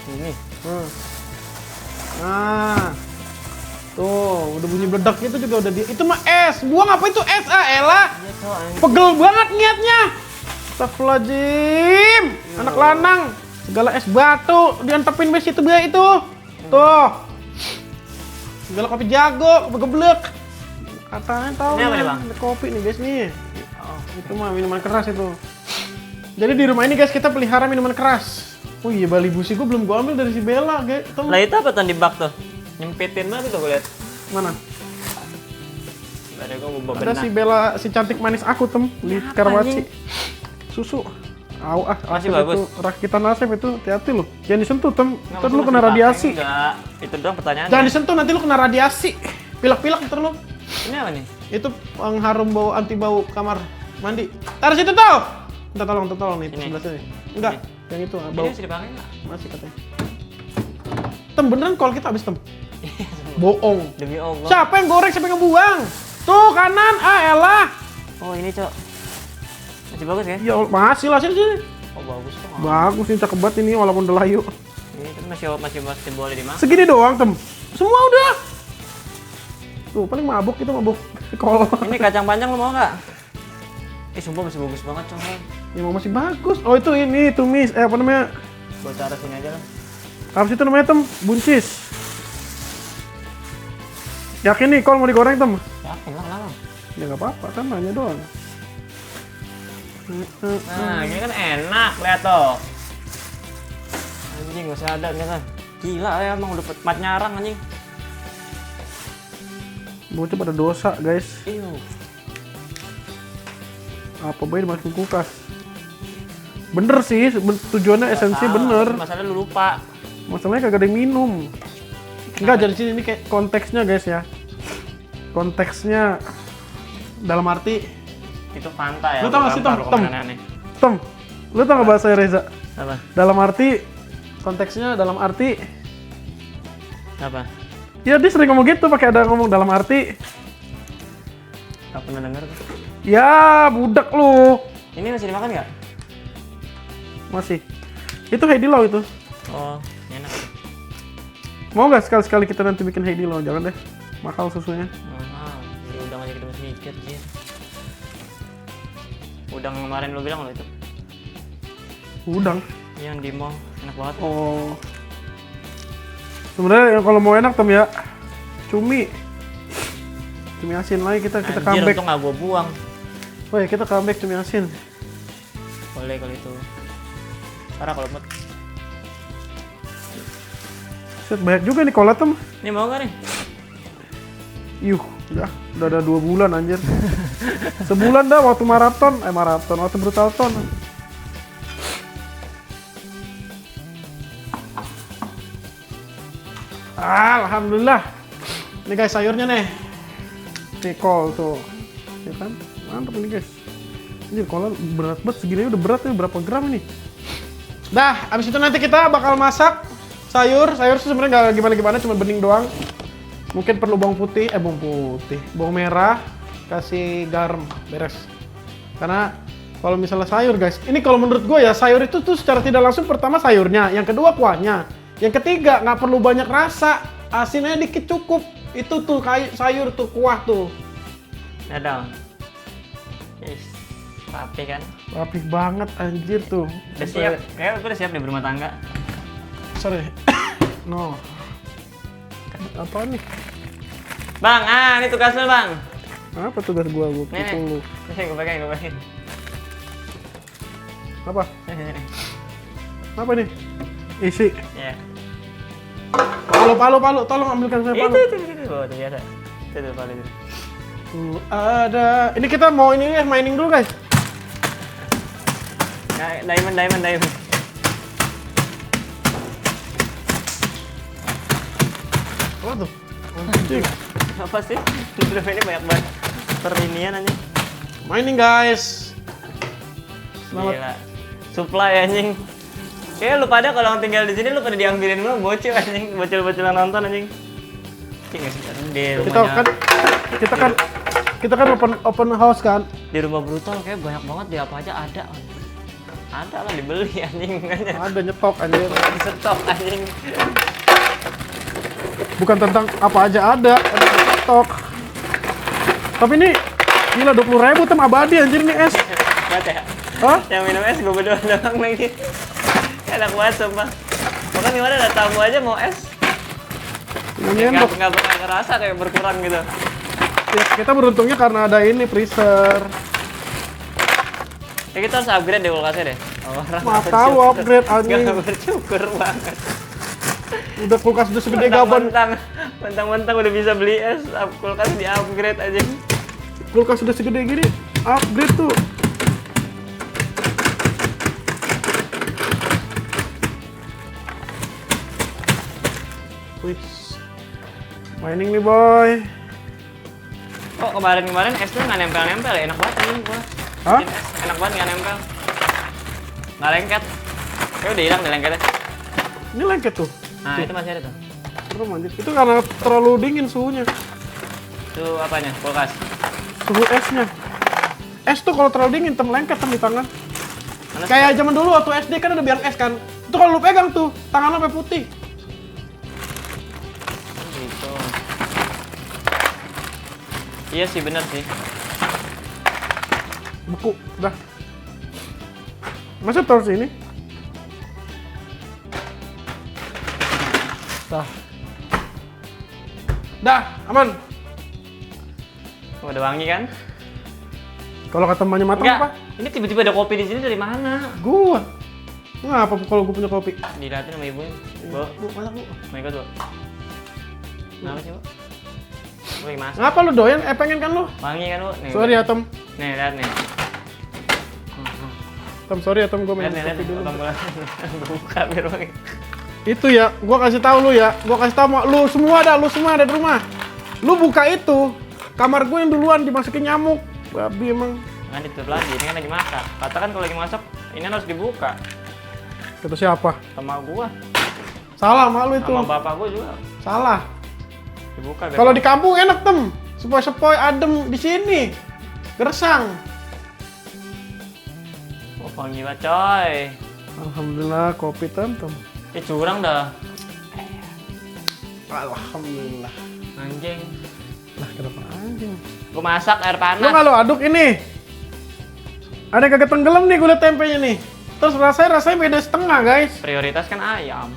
Ini. Nah, tuh udah bunyi meledak itu juga udah di. Itu mah es. Buang apa itu es? Ah, elah. Iya tuh anjing. Pegel banget niatnya. Astagfirullahaladzim. Anak lanang. Segala es batu diantepin bes itu be itu. Tuh. Segala kopi jago, kopi geblek. Katanya tahu. Ini apa nih, nih, Bang? ada kopi nih guys nih. Oh, itu mah minuman keras itu. Jadi di rumah ini guys kita pelihara minuman keras. Oh iya, bali busi gue belum gue ambil dari si Bella guys. Lah itu apa tuh di bak tuh? Nyempitin banget tuh gue liat. Mana? Ada gue mau Ada si Bella, si cantik manis aku tem di Karawaci. anjing? Susu. Au Masih asap bagus. itu, rakitan asap itu, hati-hati lu. Jangan disentuh tem. Nggak, Ntar lu maksudnya kena masih radiasi. dipakai, enggak. Itu doang pertanyaannya. Jangan disentuh nanti lu kena radiasi. Pilek-pilek ntar lu. Ini apa nih? Itu pengharum bau anti bau kamar mandi. Taruh situ tuh. Minta tolong nih Ini? sebelah sini. Enggak, yang itu Ini bau. masih dipakai nggak? Masih katanya. Tem beneran kalau kita habis tem. Bohong. Demi Allah. Siapa yang goreng, siapa yang ngebuang? Tuh kanan, elah. Oh ini cok. Masih bagus ya? Ya masih lah sini. Oh bagus kok. Bagus nih, cakep banget ini walaupun udah layu. Ini kan masih boleh dimakan. Segini doang tem. Semua udah. Tuh paling mabuk itu mabuk kol. Ini kacang panjang lo mau nggak? Sumpah masih bagus banget coy. Ya mau masih bagus. Oh itu ini tumis. Apa namanya? Gue taruh sini aja lah. Apa sih itu namanya tem? Buncis. Yakin nih kol mau digoreng tem? Yakin lah kenapa? Ya nggak apa-apa kan nanya doang. Nah ini kan enak lihat tuh. Anjing masih ada nih kan. Gila ya emang udah mat nyarang anjing. Bocah pada dosa guys. Iu. Apa bayi dimasukin kulkas? Bener sih, tujuannya esensi bener. Masalah lu lupa. Masalahnya kagak ada yang minum. Enggak, jadi sini ini kayak konteksnya guys ya. konteksnya dalam arti Itu Fanta ya. Lu tau gak sih, Tom? Tom. Aneh-aneh. Tom, lu tau gak bahasa Reza? Apa? Dalam arti, konteksnya dalam arti. Apa? Ya dia sering ngomong gitu, pakai ada ngomong dalam arti. Gak pernah denger tuh. Ya, budak lu. Ini masih dimakan nggak? Masih. Itu Heidi Lau itu. Oh, enak. Mau nggak sekali-sekali kita nanti bikin Heidi Lau? Jangan deh, mahal susunya. Mahal. Jadi udang aja kita masih mikir, Jir. Udang yang kemarin lu bilang lo itu. Udang. Yang di mall, enak banget. Oh. Sebenarnya yang kalau mau enak Tom ya, cumi asin lagi kita Anjir, comeback. untung nggak gua buang. Oh ya kita comeback cumi asin. Boleh kalau itu. Parah kalau buat. Set banyak juga nih kolak Tom. Ini mau nggak nih? Yuh, udah ada 2 bulan anjir. Sebulan dah waktu waktu brutal ton. Alhamdulillah. Ini guys sayurnya nih. Nih kol tuh. Ya kan? Mantap nih guys. Anjir kolnya berat banget, segini udah berat ya, berapa gram ini? Dah, abis itu nanti kita bakal masak sayur sih sebenarnya nggak gimana-gimana, cuma bening doang. Mungkin perlu bawang putih, bawang merah, kasih garam, beres. Karena kalau misalnya sayur guys, ini kalau menurut gue ya sayur itu tuh secara tidak langsung pertama sayurnya, yang kedua kuahnya, yang ketiga nggak perlu banyak rasa, asinnya dikit cukup. Itu tuh kayak sayur tuh kuah tuh. Ya dong. Yes. Rapi kan? Rapih banget anjir tuh. Udah siap. Kayak gue udah siap deh berumah tangga. Sorry. No. Apa nih? Bang, ini tugas lu bang. Apa tugas gua Nih, pukul lu? nih, gue pegang. Apa? Nih. Apa nih? Isi. Ya. Palu, tolong ambilkan saya palu. Itu, oh, itu biasa. Itu palu itu. Ada. Ini kita mau ini ya, mining dulu guys. Nah, diamond. Apa tuh? Anjing. Apa sih? Belum ini banyak banget perinian aja. Mining guys. Selamat. Gila. Supply anjing. Kayak lu pada kalau tinggal di sini lu pada diambilin mulu bocil anjing, bocil yang nonton anjing. Cing enggak sih di rumahnya. Kita kan open house kan. Di rumah brutal kayak banyak banget dia apa aja ada. Ada lah dibeli anjing makanya. Ada nyetok anjir. Di stok anjing. Bukan tentang apa aja ada nyetok. Tapi ini gila 20.000 tem abadi anjir nih es. Buat ya? Hah? Yang minum es gue berdua doang lagi. Enak banget sumpah. Bahkan gimana ada tamu aja mau es. Nyendok. Nggak bakal ngerasa kayak berkurang gitu. Ya, kita beruntungnya karena ada ini freezer. Ya kita harus upgrade deh kulkasnya deh. Orang Mah tahu upgrade anjing. Gak bersyukur banget. Udah kulkas udah segede gaban. Mentang-mentang udah bisa beli es, kulkas di upgrade aja. Kulkas udah segede gini, upgrade tuh. Wih, mining nih boy. Oh kemarin esnya nggak nempel-nempel ya, enak banget ini gua. Hah? Bikin es, enak banget nggak nempel. Nggak lengket. Kayak udah hilang deh lengketnya. Ini lengket tuh. Nah itu masih ada tuh. Serem anjir. Itu karena terlalu dingin suhunya. Itu apanya? Kulkas. Suhu esnya. Es tuh kalau terlalu dingin tem lengket tem di tangan. Mana sih? Kayak zaman dulu waktu SD kan ada biang es kan. Itu kalau lu pegang tuh tangan sampai putih. Gitu. Iya sih bener sih. Beku, dah. Masa taruh sini? Dah, aman. Oh, udah wangi kan? Kalau kata emaknya matang Enggak. apa? Ini tiba-tiba ada kopi di sini dari mana? Gua. Ngapa kalau gua punya kopi? Dilihatin sama ibunya. Bu, Bu, masak bu. mau ikut bu? Kenapa sih bu? Bu lagi masak. Ngapa lu doyan? Pengen kan lu? Wangi kan bu? Nih, Sorry ya Tom. Nih lihat nih. Tom sorry ya Tom, gua Lihat main nih lihat kopi nih. dulu. Potong bola. Buka biar wangi. Itu ya, gua kasih tahu lu ya. Gua kasih tahu lu semua ada di rumah. Lu buka itu, Kamar gue yang duluan dimasukin nyamuk. Babi emang. Kan ditutup lagi, ini kan lagi masak. Katakan kalau lagi masak, ini kan harus dibuka. Kata siapa? Sama gua, Salah malu itu. sama bapak gua juga. Salah. Dibuka. biar- Kalau di kampung enak tem. Sepoi-sepoi adem di sini. Gersang. Oh, wangi banget coy. Alhamdulillah kopi tem. Curang dah. Alhamdulillah. Anjing. Lah kenapa anjing? Gua masak air Lu panas. nggak lo aduk ini? Ada yang kagak tenggelam nih kulit tempenya nih. Terus rasanya beda setengah guys. Prioritas kan ayam.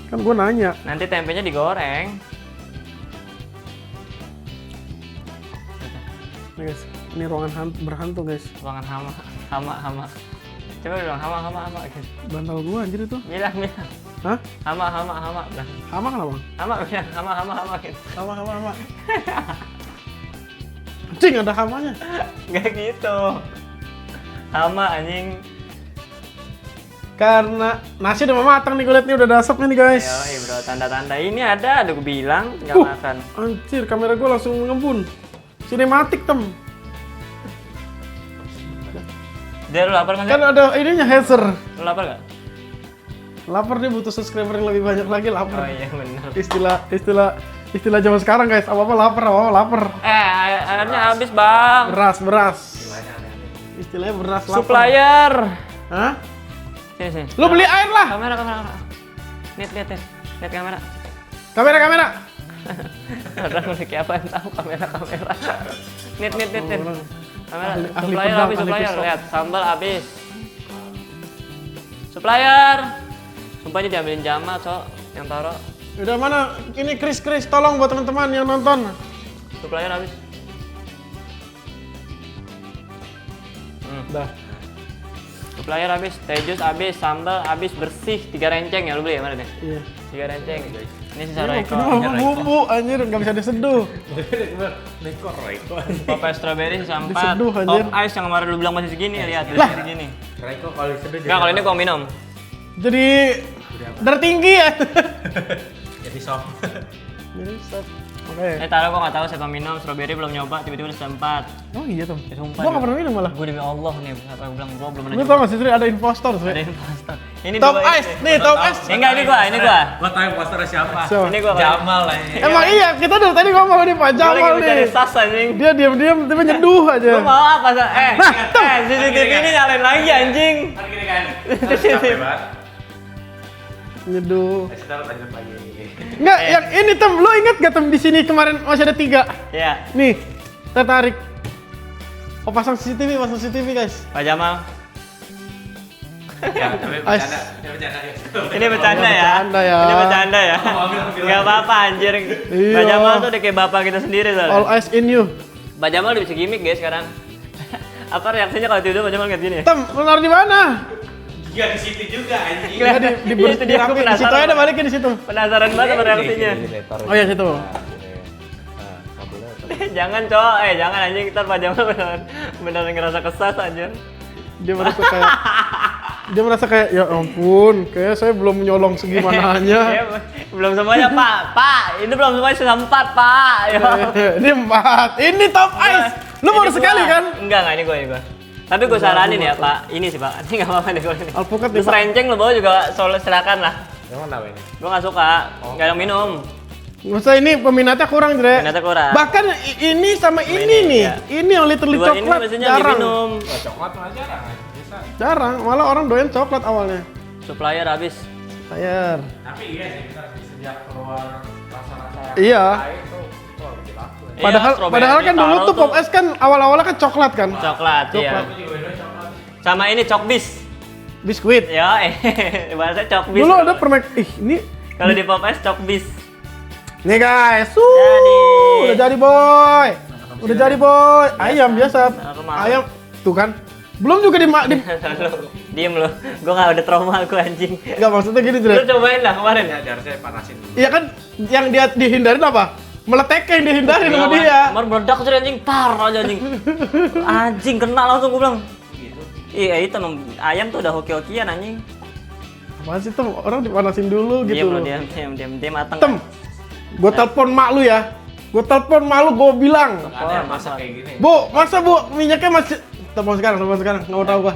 Kan gue nanya. Nanti tempenya digoreng. Nih guys, ini ruangan berhantu guys. Ruangan hama. Coba bilang hama gitu. Bantal gua anjir itu. Bilang. Hah? Hama bilang. Hama kenapa? Hama bilang hama gitu. Hama. Anjing ada hamanya. Gak gitu. Hama anjing. Karena nasi udah mau matang nih kulitnya udah ada asapnya nih guys. Yoi bro, tanda-tanda ini ada gue bilang nggak makan. Anjir, kamera gua langsung ngebun. Sinematik tem. Dia lu lapar kan? Kan ada ininya Hazer. Lu lapar gak? Lapar dia butuh subscriber yang lebih banyak lagi lapar. Oh iya benar. Istilah zaman sekarang guys, apa-apa lapar. Airnya habis bang. Beras. Istilahnya beras lapar. Supplier. Hah? Sini. Lu beli air lah. Kamera. Lihat kamera. Kamera. Orang udah kayak apa yang tahu kamera. Lihat. Kamera. Ahli Supplier pedang, habis, ahli supplier. pisau. Lihat, sambal habis. Supplier. Sumpah ini diambilin Jamal, Cok. Yang taruh. Udah mana? Ini Chris, tolong buat teman-teman yang nonton. Supplier habis. Udah. Supplier habis, teh jus habis, sambal habis, bersih. 3 renceng ya lu beli ya mana deh? Iya. 3 renceng. Ini sisa Ini Royco. mau bumbu anjir, nggak bisa diseduh. Popeye strawberry sisa 4. Diseduh, anjir. Top ice yang kemarin lu bilang masih segini, lihat Lah. masih segini. Raiko kalau sedih Enggak, kalau ini gua minum. Jadi darah tinggi ya. jadi soft. Jadi stop. Oke. Taruh gua nggak tahu siapa minum, strawberry belum nyoba, tiba-tiba udah 4. Oh iya tuh. Ya, sumpah, Gua nggak dia- pernah minum malah. Gua demi Allah nih, apa yang bilang gua belum pernah Lu nyoba. tau gak sih Sri, ada impostor Sri? Ada impostor. Ini Top dua ice, nih top ice. Enggak, ini gua. Gua tahu posternya siapa. So, Ini gua. Jamal lah ini. emang iya, kita dari tadi ngomong nih Pak Gua Jamal lagi mencari nih. sas anjing. Dia diam-diam tiba nyeduh aja. Gua mau apa? Nah, tuh. CCTV ini nyalain lagi anjing. Capek banget. Nyeduh. Kita lanjut lagi. Enggak, yang ini tem, lu inget gak tem di sini kemarin masih ada 3. Iya. Nih, tertarik. Oh pasang CCTV guys. Pak Jamal. Ya, tapi Ice. bercanda. Ini bercanda ya. Ini bercanda ya. Bercanda ya. Ini bercanda ya. Gak apa-apa anjir. Iya. Pak Jamal tuh udah kayak bapak kita sendiri All soalnya. eyes in you. Pak Jamal udah bisa gimmick guys sekarang. Apa reaksinya kalau tidur Pak Jamal kayak gini? Tem, lu naruh di mana? Dia di situ juga anjing. Ya, di Iya, itu dia, dirapiin. aku Di situ penasaran. aja balikin di situ. Penasaran banget sama reaksinya. Oh ya situ. Jangan cowok, jangan anjing, ntar Pak Jamal beneran ngerasa kesas anjir. Dia merasa kayak ya ampun, kayak saya belum nyolong segimananya. Ya, belum semuanya Pak, ini belum semuanya sudah 4 Pak. Ya. Ini 4. Ini top ice. Lu baru Ini sekali gua. kan? Enggak, ini gua. Tapi gue saranin ya Pak, ini sih Pak, ini nggak apa-apa deh gue ini. Alpukat Terus nih, Pak. renceng lo bawa juga silakan lah. Yang mana ini? Gue nggak suka, nggak ada minum. Nggak usah, ini peminatnya kurang, Dre. Peminatnya kurang. Bahkan ini sama ini ini, nih. ya. Ini yang literally Dua ini coklat biasanya jarang. diminum. Oh, coklat mah jarang. Bisa. Jarang, malah orang doyan coklat awalnya. Supplier habis. Ayer. Tapi iya sih, kita sejak keluar rasa-rasa Iya. lain tuh, wah lebih laku ya. Padahal, Iya, padahal kan dulu taruh tuh Pop Ice kan awal-awalnya kan coklat kan. Coklat, iya. Coklat. Aku juga udah coklat. Sama ini cokbis. Biskuit. Ya, bahasa cokbis. Dulu ada permen. Ini. Kalau di Pop Ice cokbis. Nih guys. Jadi. Udah jadi boy. Udah jadi boy. Ayam biasa. Aku mau. Ayam. Tuh kan. Belum juga di Diem lo, gue gak ada trauma aku anjing. Enggak maksudnya gini, Lu Dre. cobain lah kemarin. Ya, harusnya panasin dulu. Iya kan yang dia dihindarin apa? Meleteknya yang dihindarin sama dia. Kemarin meledak tuh anjing, par aja anjing. Anjing kena langsung gue bilang. Gitu. Iya itu ayam tuh udah hoki-hokian anjing. Apaan sih tuh orang dipanasin dulu gitu Diam lo, loh. diam matang. Tem. Gua telepon mak lu ya. Gue telepon malu, gue bilang. Ada yang masak kayak gini. Bu, masa Bu minyaknya masih telepon sekarang, nggak mau tahu gue.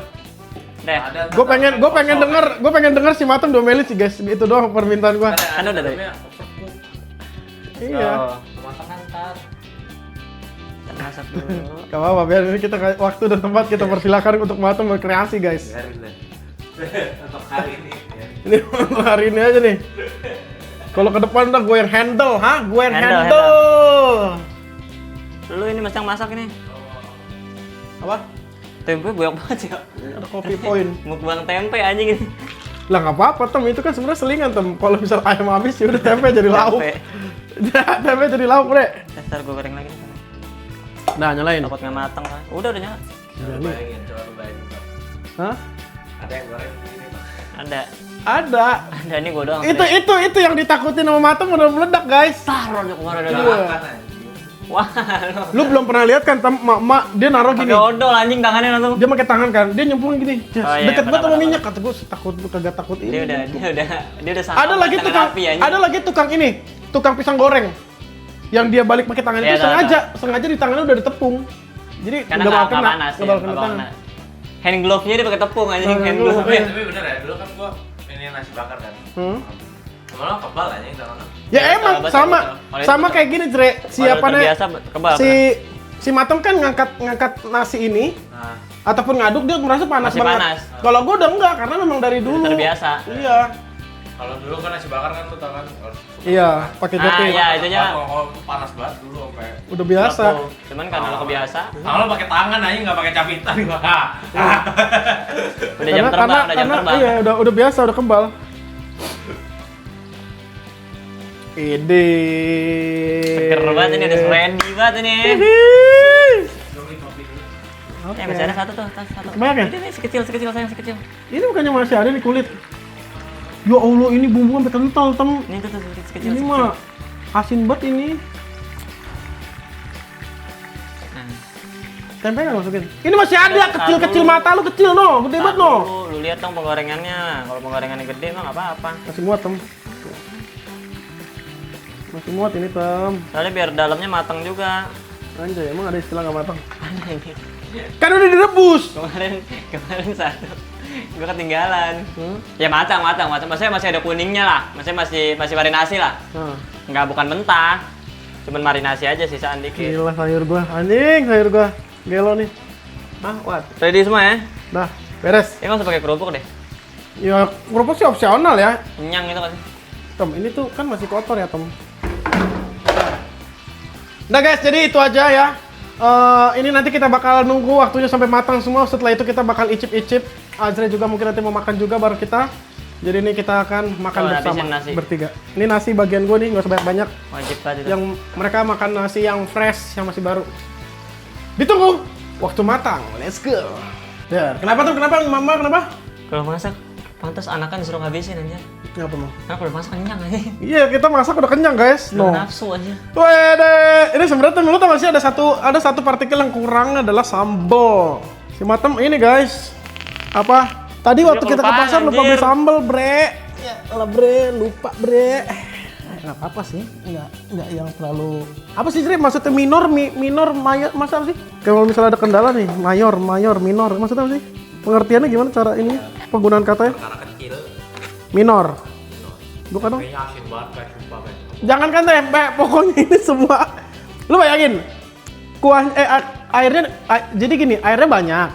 Deh. Gue pengen denger si Matem domelin sih guys, itu doang permintaan gue. Kan udah tadi. Iya. Masakan ntar. Kita masak dulu. Gak apa-apa, biar ini kita waktu dan tempat kita persilakan untuk Matem berkreasi guys. Biarin deh. Untuk hari ini. Ya. Ini untuk hari ini aja nih. Kalau ke depan udah gue yang handle, Gue yang Handle, handle. Lu ini Mas yang masak ini. Apa? Tempe banyak banget ya. Ada coffee point. Mukbang tempe anjing ini. Lah nggak apa-apa Tem, itu kan sebenarnya selingan Tem. Kalau misal ayam habis ya udah tempe jadi lauk. Tempe jadi lauk, Bre. Ntar gue goreng lagi. Nah, nyalain. Takut nggak matang kan. Udah nyala. Coba lu bayangin, coba lu bayangin. Pak. Hah? Ada yang goreng begini, Pak. Ada. Ada. Ada nih gue doang. Itu yang ditakutin sama Matem udah meledak, guys. Taruh aja kemarin Udah aja. Iya. makan aja. Wah, Lu belum pernah lihat kan Tem, mak dia naruh gini. pakai odol anjing tangannya langsung. Dia pakai tangan kan, dia nyemplung gini. Jas, Oh, iya, deket banget sama pernah, minyak, kata gue takut lu kagak takut ini. Dia udah Ada lagi tukang ini, tukang pisang goreng. Yang dia balik pakai tangan Iya, itu tahu, sengaja di tangannya udah ada tepung. Jadi Karena nggak bakal nggak kena, panas nggak ya, bakal kena nggak tangan. panas. Hand glove-nya dia pakai tepung anjing, Hand hand glove, glove-nya. Tapi bener ya, dulu kan gua ini nasi bakar kan. Malah kebal aja yang tangan. Ya Iya, emang kalau sama betul. Kalau itu sama betul. kayak gini Jre. Siapa nih? Biasa kebal. Si Matem kan ngangkat nasi ini Nah, ataupun ngaduk dia merasa panas Masih banget. panas. Kalau gua udah enggak karena memang dari dulu. Terbiasa. Iya. kalau dulu kan nasi bakar kan lu tau kan. Iya, pakai Ah, joki. iya. itunya. Kalau panas banget dulu sampai. Udah biasa. Cuman karena lo kebiasa. Kalau pakai tangan aja nggak pakai capitan gua. Udah jam terbang, udah jam terbang. Iya, udah biasa, udah kebal. Ide. Seger banget ini, udah ready banget ini. Oke. Masih ada satu tuh, satu. Banyak ya? Ini sekecil sayang sekecil. Ini bukannya masih ada di kulit. Ya Allah, ini bumbu sampai kental, Tem. Ini tuh sekecil. Ini mah asin banget ini. Nah, Tempe nggak masukin? Ini masih ada, kecil-kecil mata lu kecil no, gede banget no. Lu lihat dong penggorengannya. Kalau penggorengannya gede mah nggak apa-apa. Masih muat, Tem. Masih muat ini, Tem. Soalnya biar dalamnya matang juga. Anjay, emang ada istilah nggak matang? Ada ini. Kan udah direbus. Kemarin satu. Gue ketinggalan. Ya matang. Maksudnya masih ada kuningnya lah. Maksudnya masih marinasi lah. Nah, Nggak bukan mentah. Cuman marinasi aja sisaan dikit. gila sayur gua, anjing sayur gua. Gelo nih. What? Ready semua ya? Dah, beres. Ya nggak usah pakai kerupuk deh. Ya, kerupuk sih opsional ya. Kenyang itu kan. Tem, ini tuh kan masih kotor ya, Tem. Nah guys, jadi itu aja ya. Ini nanti kita bakal nunggu waktunya sampai matang semua. Setelah itu kita bakal icip-icip. Azra juga mungkin nanti mau makan juga bareng kita. Jadi ini kita akan makan Oh, bersama habisin nasi. bertiga. Ini nasi bagian gue nih, nggak usah banyak-banyak. Wajib banget itu. Yang mereka makan nasi yang fresh, yang masih baru. Ditunggu waktu matang. Let's go. Ya, kenapa tuh? Kenapa Mama? Kenapa? Kalau masak, pantas anakan disuruh ngabisin aja. Kenapa mau? Karena kalau masak kenyang aja. Iya, kita masak udah kenyang guys. Udah No. nafsu aja. Wede, ini sebenarnya lu tau gak sih ada satu partikel yang kurang adalah sambal. Si Matem ini guys, apa? Tadi waktu kita ke kelupaan, pasar lupa beli anjir. sambal, bre. Ya lah bre, lupa bre. Nggak apa-apa sih, nggak yang terlalu. Apa sih Jre? Maksudnya minor, mayor, masa apa sih? Kalau misalnya ada kendala nih, mayor, minor, maksudnya apa sih? Pengertiannya gimana cara ini? Penggunaan katanya? Karena kecil. Minor. Bukan dong? Kayaknya asin banget kayak sumpah kayak. Jangankan tempe, pokoknya ini semua. Lu bayangin, jadi gini, airnya banyak.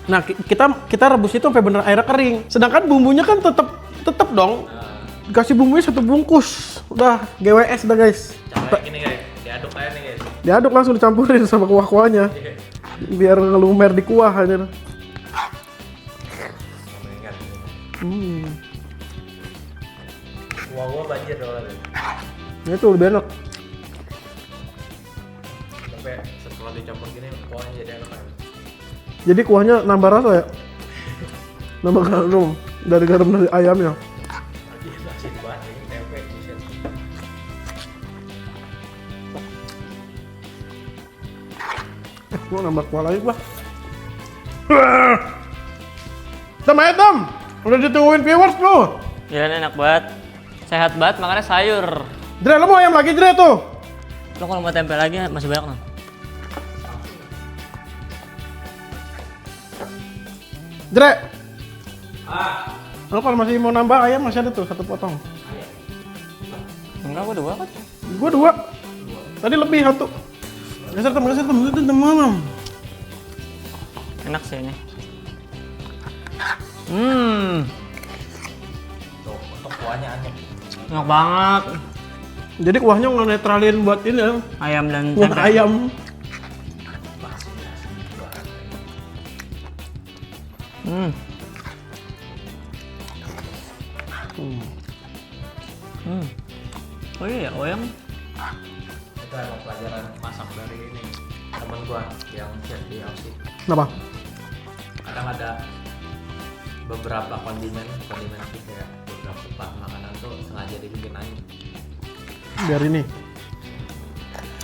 Nah, kita rebus itu sampai bener airnya kering. Sedangkan bumbunya kan tetep dong. Kasih bumbunya satu bungkus. Udah GWS dah guys. Caranya gini guys, diaduk aja nih guys. Diaduk langsung dicampurin sama kuah-kuahnya. Biar ngelumer di kuah aja. Mengingat. Gua banjir doang guys. Nah, itu lebih enak. Sampai setelah dicampur gini kuahnya jadi enak kan. Jadi kuahnya nambah rasa ya. Nambah garam dari ayamnya. Asin banget ini tempe buset. Gua nambah kuah lagi gua. Tem, ayo Tem. Udah ditungguin viewers lu. Gila ini enak banget. Sehat banget, makanya sayur. Dre, lu mau ayam lagi Dre tuh? Lo kalau mau tempe lagi masih banyak noh. Jre. Lo kalau masih mau nambah ayam masih ada tuh 1 potong. Enggak, gua 2 kan. Gua 2. Tadi lebih 1. Geser teman. Enak sih ini. Tuh, untuk kuahnya anyep. Enak banget. Jadi kuahnya ngenetralin buat ini ya. Ayam dan Buat tempe. ayam. Oh iya, oyang. Itu emang pelajaran masak dari ini temen gua yang chef di Aussie. Kenapa? Kadang ada beberapa kondimen sih kayak beberapa makanan tuh sengaja dibikin anyep. Biar ini.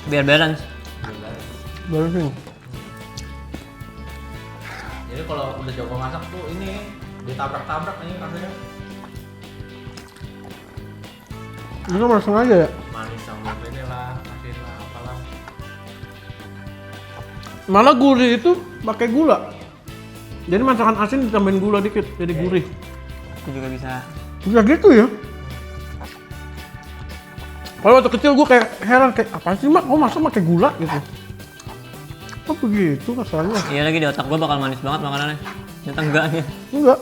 Biar balance. Biar ini. Jadi kalau udah jago masak tuh ini ditabrak-tabrak nih rasanya. Ini malah sengaja ya? Manis sama ini lah, asin lah, apalah. Malah gurih itu pakai gula. Jadi masakan asin ditambahin gula dikit, jadi gurih. Aku juga bisa. Bisa gitu ya? Kalau waktu kecil gue kayak heran, kayak apa sih mak, kok masak pakai gula gitu? Oh begitu rasanya? Iya lagi di otak gua bakal manis banget makanannya. Ternyata enggak nih. Enggak.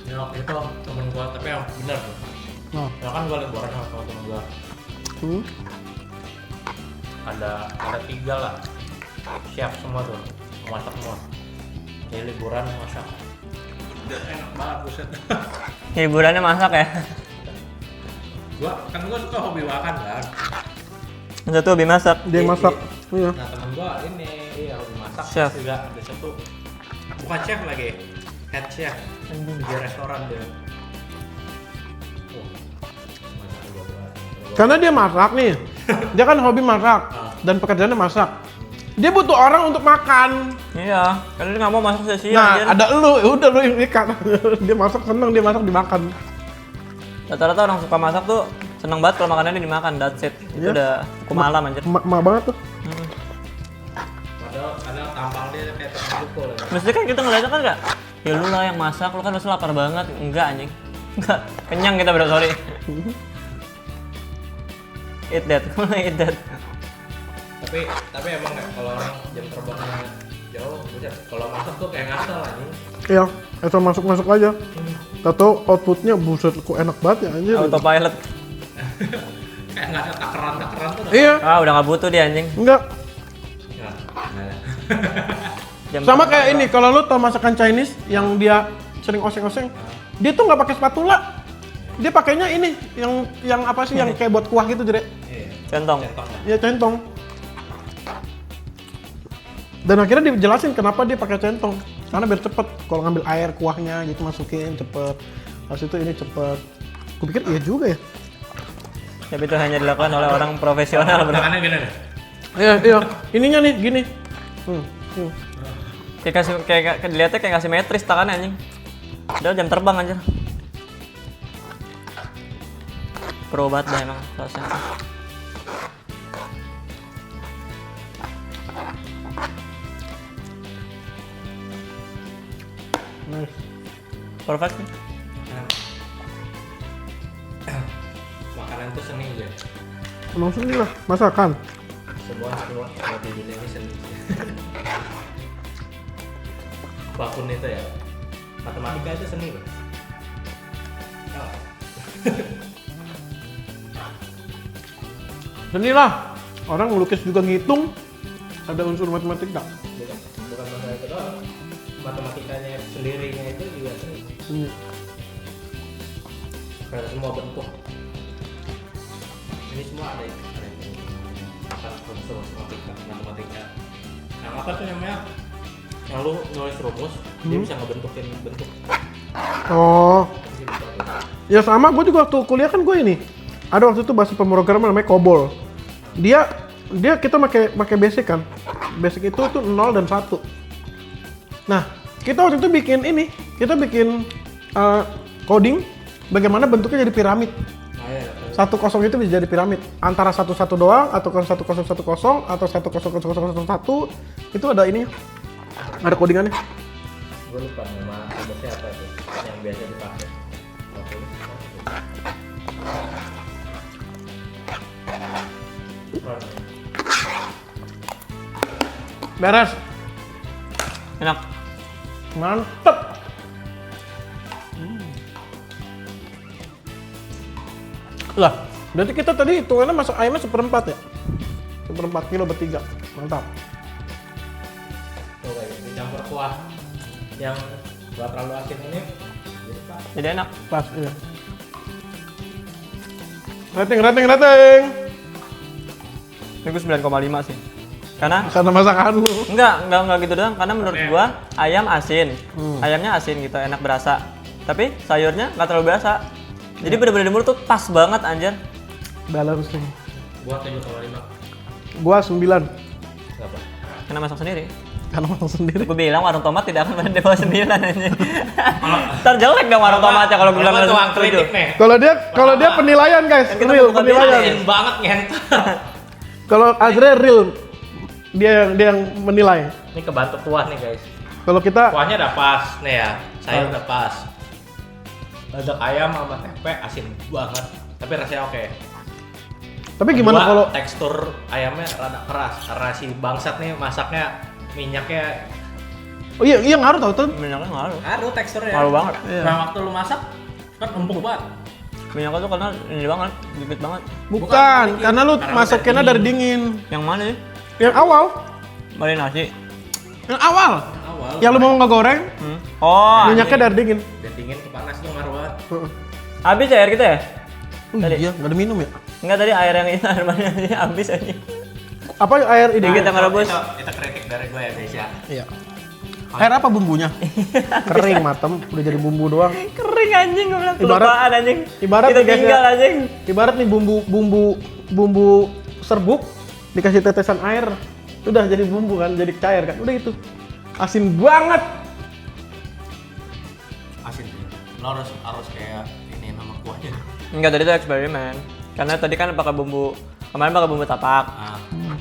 Ini waktu itu temen gua, tapi yang bener tuh. Nah. Ya kan gua liburan sama temen gua. Ada 3 lah. Chef semua tuh, masak semua. Jadi liburan masak. Udah enak banget buset. Hiburannya masak ya. Gua suka hobi makan kan. Yang satu lebih masak. Dia yang masak. Iya. Nah temen gua ini iya hobi masak. Chef. Terus juga ada satu bukan chef lagi, head chef di restoran dia. Masak juga. Karena dia masak nih. Dia kan hobi masak dan pekerjaannya masak. Dia butuh orang untuk makan. Iya, karena dia nggak mau masak sia-sia. Nah, anjir. ada lu, ya udah lu yang ikan. Dia masak seneng, dia masak dimakan. Rata-rata orang suka masak tuh seneng banget kalau makanannya dimakan, that's it. Itu Iya. udah hukum alam anjir. Emak banget tuh. Padahal tampang dia kayak terpukul ya. Mesti kan kita ngeliatnya kan nggak, ya lu lah yang masak, lu kan pasti lapar banget. Enggak anjing. Enggak, kenyang kita bro, sorry. Eat that, eat that. Tapi emang nggak kalau orang jam terbangnya jauh, buset. Kalau masak tuh kayak ngasal anjing. Iya, asal masuk aja. Tahu outputnya buset kok enak banget ya anjir. Autopilot. Kayak nggak ada takaran tuh. Iya, Ah, udah nggak butuh dia anjing. enggak. Ya, Jam Sama kayak ini, kalau lu tau masakan Chinese yang dia sering oseng-oseng, dia tuh nggak pakai spatula. Dia pakainya ini, yang apa sih, yang kayak buat kuah gitu, Jere. Iya. centong. Ya centong. Dan akhirnya dijelasin kenapa dia pakai centong. Karena biar cepet, kalau ngambil air kuahnya gitu masukin cepet. Habis itu ini cepet. Kupikir iya juga ya. Tapi itu hanya dilakukan oleh orang profesional bro. Tangannya gini deh. Iya. Ininya nih, gini. Kayak kasih, kayak dilihatnya kayak kasih metris tangannya anjing. Udah jam terbang anjir. Pro banget dah emang prosesnya. Nice. Perfect nih. Makanan tuh seni ya. Emang seni lah, masakan. Semua di dunia ini seni. Apapun itu ya. Matematika itu seni loh. Oh. Seni lah. Orang melukis juga ngitung. Ada unsur matematika. Bukan masalah itu doang. Matematikanya sendirinya itu juga seni. Seni. Karena semua bentuk. Ini semua ada unsur matematika. Yang apa tuh namanya? Yang lu nulis rumus, dia bisa ngebentukin bentuk. Oh. Ya sama, gue juga waktu kuliah kan gue ini. Ada waktu itu bahasa pemrograman namanya COBOL. Dia kita pakai basic kan. Basic itu tuh 0 dan 1. Nah, kita waktu itu bikin ini. Kita bikin coding bagaimana bentuknya jadi piramid. Nah, ya, 10 itu bisa jadi piramid. Antara 11 doang atau 1010 atau 10001 itu ada ininya. Ada codingannya. gue lupa nama keyboardnya apa itu yang biasa dipakai. Beres. Enak. Mantep. Lah, berarti kita tadi hitungannya masak ayamnya 1/4 ya? 1/4 kilo bertiga. Mantap. Tuh kayak dicampur kuah yang gak terlalu asin ini. Jadi enak. Pas, iya. Rating. Ini gue 9,5 sih. Karena Masakan lu. enggak gitu doang. Karena menurut gua ayam asin. Ayamnya asin gitu, enak berasa. Tapi sayurnya nggak terlalu berasa. Jadi bener-bener di mulut tuh pas banget anjir. Balance nih. Gua 7,5. Gua 9. Kenapa? Karena masak sendiri. Karena masak sendiri. Gue bilang warung tomat tidak akan di bawah 9 anjir. Ntar jelek dong warung tomatnya kalau gue bilang tukang setuju. kritik nih. Kalau dia penilaian guys, Kan kita real bukan penilaian. Asin banget ngentot. Kalau Azre real, dia yang menilai. Ini kebantu kuah nih guys. Kalau kita Kuahnya udah pas nih ya, sayur udah pas. Ada ayam sama tempe asin banget, tapi rasanya oke. tapi gimana Kedua, kalau tekstur ayamnya rada keras karena si bangsat nih masaknya minyaknya. oh iya ngaruh tau tuh. Minyaknya ngaruh. Aduh teksturnya. Ngaruh banget. Iya. Nah waktu lu masak kan empuk banget. Minyaknya tuh karena ini banget, dikit banget. Bukan, karena lu Karena masukinnya udah dari dingin. Yang mana sih? Yang awal. Marinasi. Yang awal. Awal. Yang lu mau ngegoreng, Oh, minyaknya dari dingin. Dan dingin ke panas tuh ngaruh banget. habis ya air kita ya? Oh Tadi. iya, nggak ada minum ya? Enggak tadi air yang itu air marinasi habis aja. Apa air ini? Dikit yang rebus. Itu kritik dari gue ya guys ya. Iya. Air apa bumbunya? Kering matem, udah jadi bumbu doang. Kering anjing gue bilang Ibarat- kelupaan anjing. ibarat kita nih, guys, tinggal ya. anjing. Ibarat nih bumbu serbuk dikasih tetesan air, udah jadi bumbu kan, jadi cair kan, udah itu. Asin banget. Asin tuh. Lo harus kayak ini nama kuahnya. Enggak, tadi itu eksperimen. Karena tadi kan pakai bumbu, kemarin pakai bumbu tapak. Ah.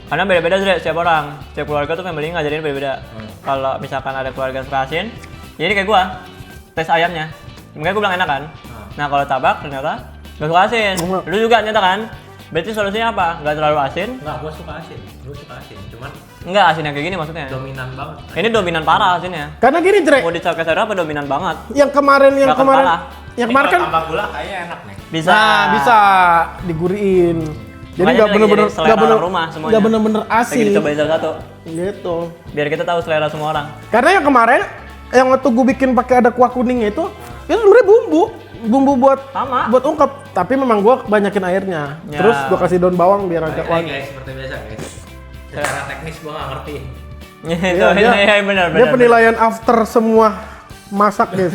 Karena beda-beda sih setiap orang. Setiap keluarga tuh family ngajarin beda-beda. Kalau misalkan ada keluarga yang suka asin, jadi kayak gua, tes ayamnya. Makanya gua bilang enak kan. Nah kalau tabak ternyata gak suka asin. Enggak. Lu juga ternyata kan. Berarti solusinya apa? Gak terlalu asin? Enggak, gue suka asin. Cuman Enggak, asin yang kayak gini maksudnya. dominan banget. Ini dominan parah asinnya. Karena gini Dre, Mau dicapai sayur apa dominan banget? yang kemarin Nggak akan kalah. yang kemarin kan tambah gula kayaknya enak nih. Bisa. nah, bisa diguriin. Jadi Makanya nggak ini lagi bener-bener jadi selera orang rumah semuanya. nggak bener-bener Lagi asin. dicobain satu-satu. Gitu. Biar kita tahu selera semua orang. Karena yang kemarin yang waktu gue bikin pakai ada kuah kuningnya itu sebenarnya bumbu buat Sama. buat ungkep, tapi memang gue banyakin airnya. Ya. Terus gue kasih daun bawang biar agak Oke wangi. guys, seperti biasa guys. Secara teknis gue nggak ngerti. Itu Iya, benar. dia penilaian after semua masak guys.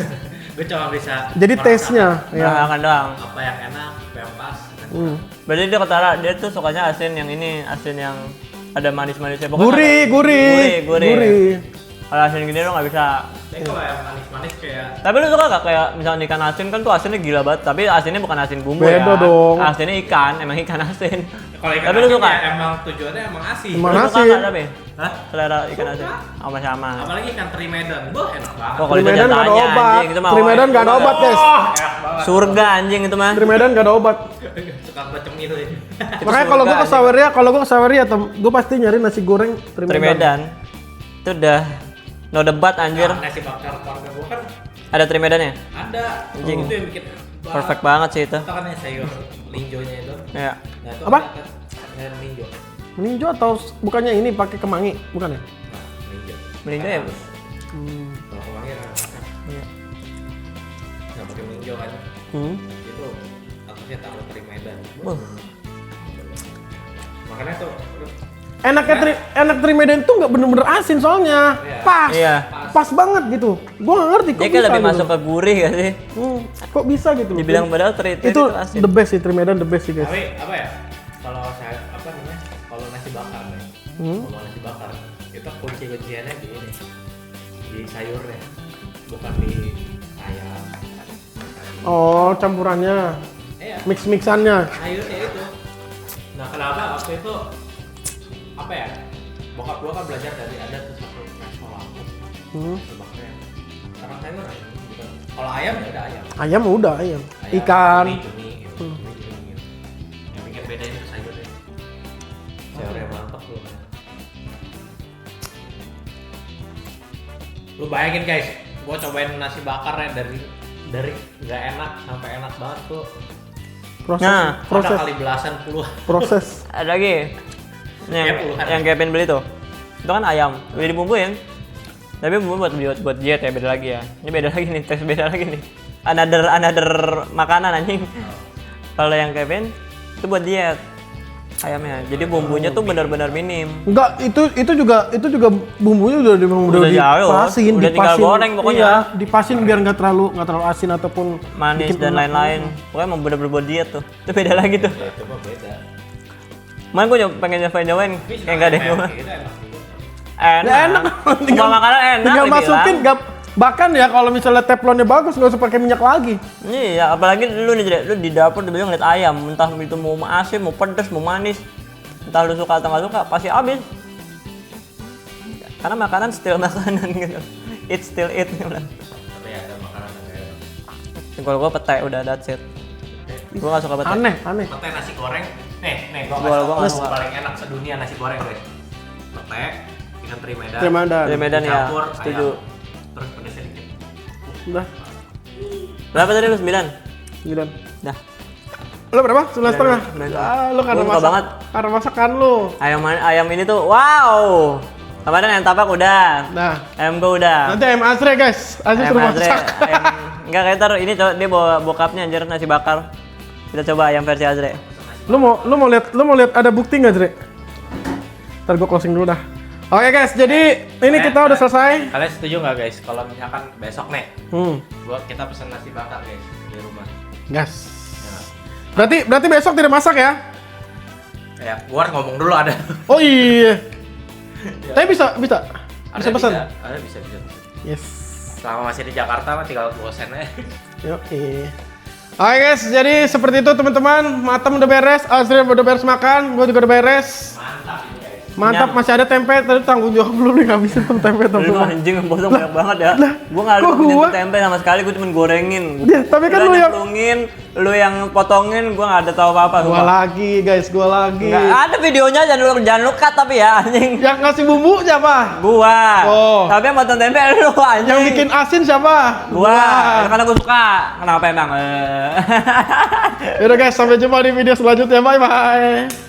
Gue cuma bisa. Jadi merasakan taste-nya ya. Makan doang. apa yang enak, apa yang pas. Berarti dia ketara, dia tuh sukanya asin yang ini, asin yang ada manis-manisnya. Pokoknya Gurih. Kalau asin gini lo nggak bisa. Tapi kalau yang manis-manis kayak Tapi lu suka gak kayak misalnya ikan asin kan tuh asinnya gila banget, tapi asinnya bukan asin bumbu Beda ya. dong. Asinnya ikan, emang ikan asin. kalau ikan Tapi lu asin suka? ya emang tujuannya emang asin. Emang Lu suka asin. nggak tapi? Hah? Selera ikan asin? Sama-sama. Apalagi ikan teri Medan, enak banget. Oh, kalau itu Trimedan jangan nggak ada tanya, obat. anjing, itu mah Trimedan nggak ada obat guys. Enak banget. Surga anjing itu mah. Trimedan nggak ada obat. Suka gue cemil ini. Makanya kalau gue ke Saweria, gue pasti nyari nasi goreng Trimedan. Trimedan. Itu udah no debat anjir. Nah, nasi bakar keluarga gue kan Ada Trimedannya? ada. Anjing. Itu yang bikin Perfect banget sih itu. Itu kan yang sayur linjonya itu. Ya. Nah, itu Apa? kan sayur linjo. Meninjo atau bukannya ini pakai kemangi, bukan ya? Nah, linjo. Meninjo ya? Kalau kemangi enak. Iya. Nah, pakai linjo kan. Itu atasnya taruh teri Medan. Makanya tuh Enak Trimedan tuh nggak bener-bener asin soalnya. Iya. Pas. Iya. Pas banget gitu. Gue nggak ngerti kok Dia bisa kayak lebih gitu. masuk ke gurih gak sih? Kok bisa gitu loh. Dibilang padahal teri itu asin. the best sih, Trimedan the best sih guys. tapi apa ya? Kalau saya apa namanya? Kalau nasi bakar nih. Kalau nasi bakar itu kunci-kunciannya di ini. Di sayurnya. Bukan di ayam. Bukan di Oh, campurannya. Iya. Mix-mixannya. Sayurnya itu. Nah kenapa waktu itu apa ya? Bokap gua kan belajar dari ada tuh satu resto lampung. Sebabnya. Sekarang sayur ayam gitu. Kalau ayam ya ada ayam. Ayam udah, ayam. Ayam, Ikan. cumi, gitu. Yang bikin beda itu sayurnya. Sayurnya mantap tuh. Lu bayangin guys, gua cobain nasi bakar ya dari nggak enak sampai enak banget tuh. Proses. Nah, proses. Ada kali belasan puluh. Proses. Ada lagi. Kayak puluhan. Yang Kevin beli tuh. Itu kan ayam, udah dibumbuin. Tapi bumbu buat diet ya, beda lagi ya. Ini beda lagi nih, tes beda lagi nih. Another makanan anjing. Kalau yang Kevin itu buat diet ayamnya. Jadi bumbunya tuh benar-benar minim. Enggak, itu juga bumbunya udah Udah jauh, dipasin, udah tinggal goreng pokoknya. Iya, dipasin biar nggak terlalu asin ataupun Manis bikin dan enak. lain-lain. Pokoknya emang bener-bener buat diet tuh. Itu beda lagi tuh. Ya coba beda. Main gue pengen nyobain kayak enggak deh gue. Kita enak juga. Enak. Ya, enak. Semua makanan enak. Tinggal dibilang. masukin, bahkan ya kalau misalnya teflonnya bagus nggak usah pakai minyak lagi. Iya, apalagi lu nih, Jre, lu di dapur tiba-tiba ngeliat ayam, entah itu mau asin, mau pedes, mau manis, entah lu suka atau nggak suka, pasti habis. Karena makanan still makanan gitu. It still eat gitu. Tapi ada makanan yang kayak Kalau gua pete udah that's it. Gua nggak suka pete. Aneh. pete nasi goreng. Nih gua Gua nggak ngasih suka. paling enak sedunia nasi goreng guys. Pete, ikan teri Medan. Teri Medan. Dari Medan ya, Campur setuju. ayam. Terus pedesnya dikit. Udah, Berapa tadi lu? 9? 9. Dah. Lo berapa? 9,5. Sembilan. Lo karena Gua suka banget. Karena masakan lo. Ayam ini tuh wow. Kemarin ayam tapak udah. Nah, Ayam gua udah. nanti ayam Azre guys. Azre Ayam suruh Azre, masak. enggak kayak ntar ini coba dia bawa bokapnya anjir nasi bakar. Kita coba ayam versi Azre. Lu mau lihat ada bukti nggak, Zre? Ntar gua closing dulu dah. Oke guys, jadi ini kita udah selesai. Kalian setuju nggak guys? Kalau misalkan besok nih, kita pesen nasi bakar guys di rumah. Gas. Berarti besok tidak masak ya? Ya, gua harus ngomong dulu ada. Oh iya. Tapi bisa Ada pesan. Ada bisa. Yes. Selama masih di Jakarta mah tinggal bosen aja. Oke guys, jadi seperti itu teman-teman. Matem udah beres, Azri udah beres makan, gua juga udah beres. Mantap, masih ada tempe, tadi tanggung jawab belum nih ngabisin tuh tempe tuh Lu semua. anjing potong banyak banget ya. Gua enggak kok ada gua? tempe sama sekali, gua cuma gorengin. Ya, tapi kan lu yang- nyemplungin, lu yang potongin, gua enggak ada tahu apa-apa. Gua sumpah. lagi guys, gua lagi. Nggak ada videonya, jangan lu cut tapi ya anjing. Yang ngasih bumbu siapa? Gua. Oh. Tapi yang potong tempe lu anjing. Yang bikin asin siapa? gua. Karena gua suka. Kenapa emang? Yaudah guys, sampai jumpa di video selanjutnya. Bye bye.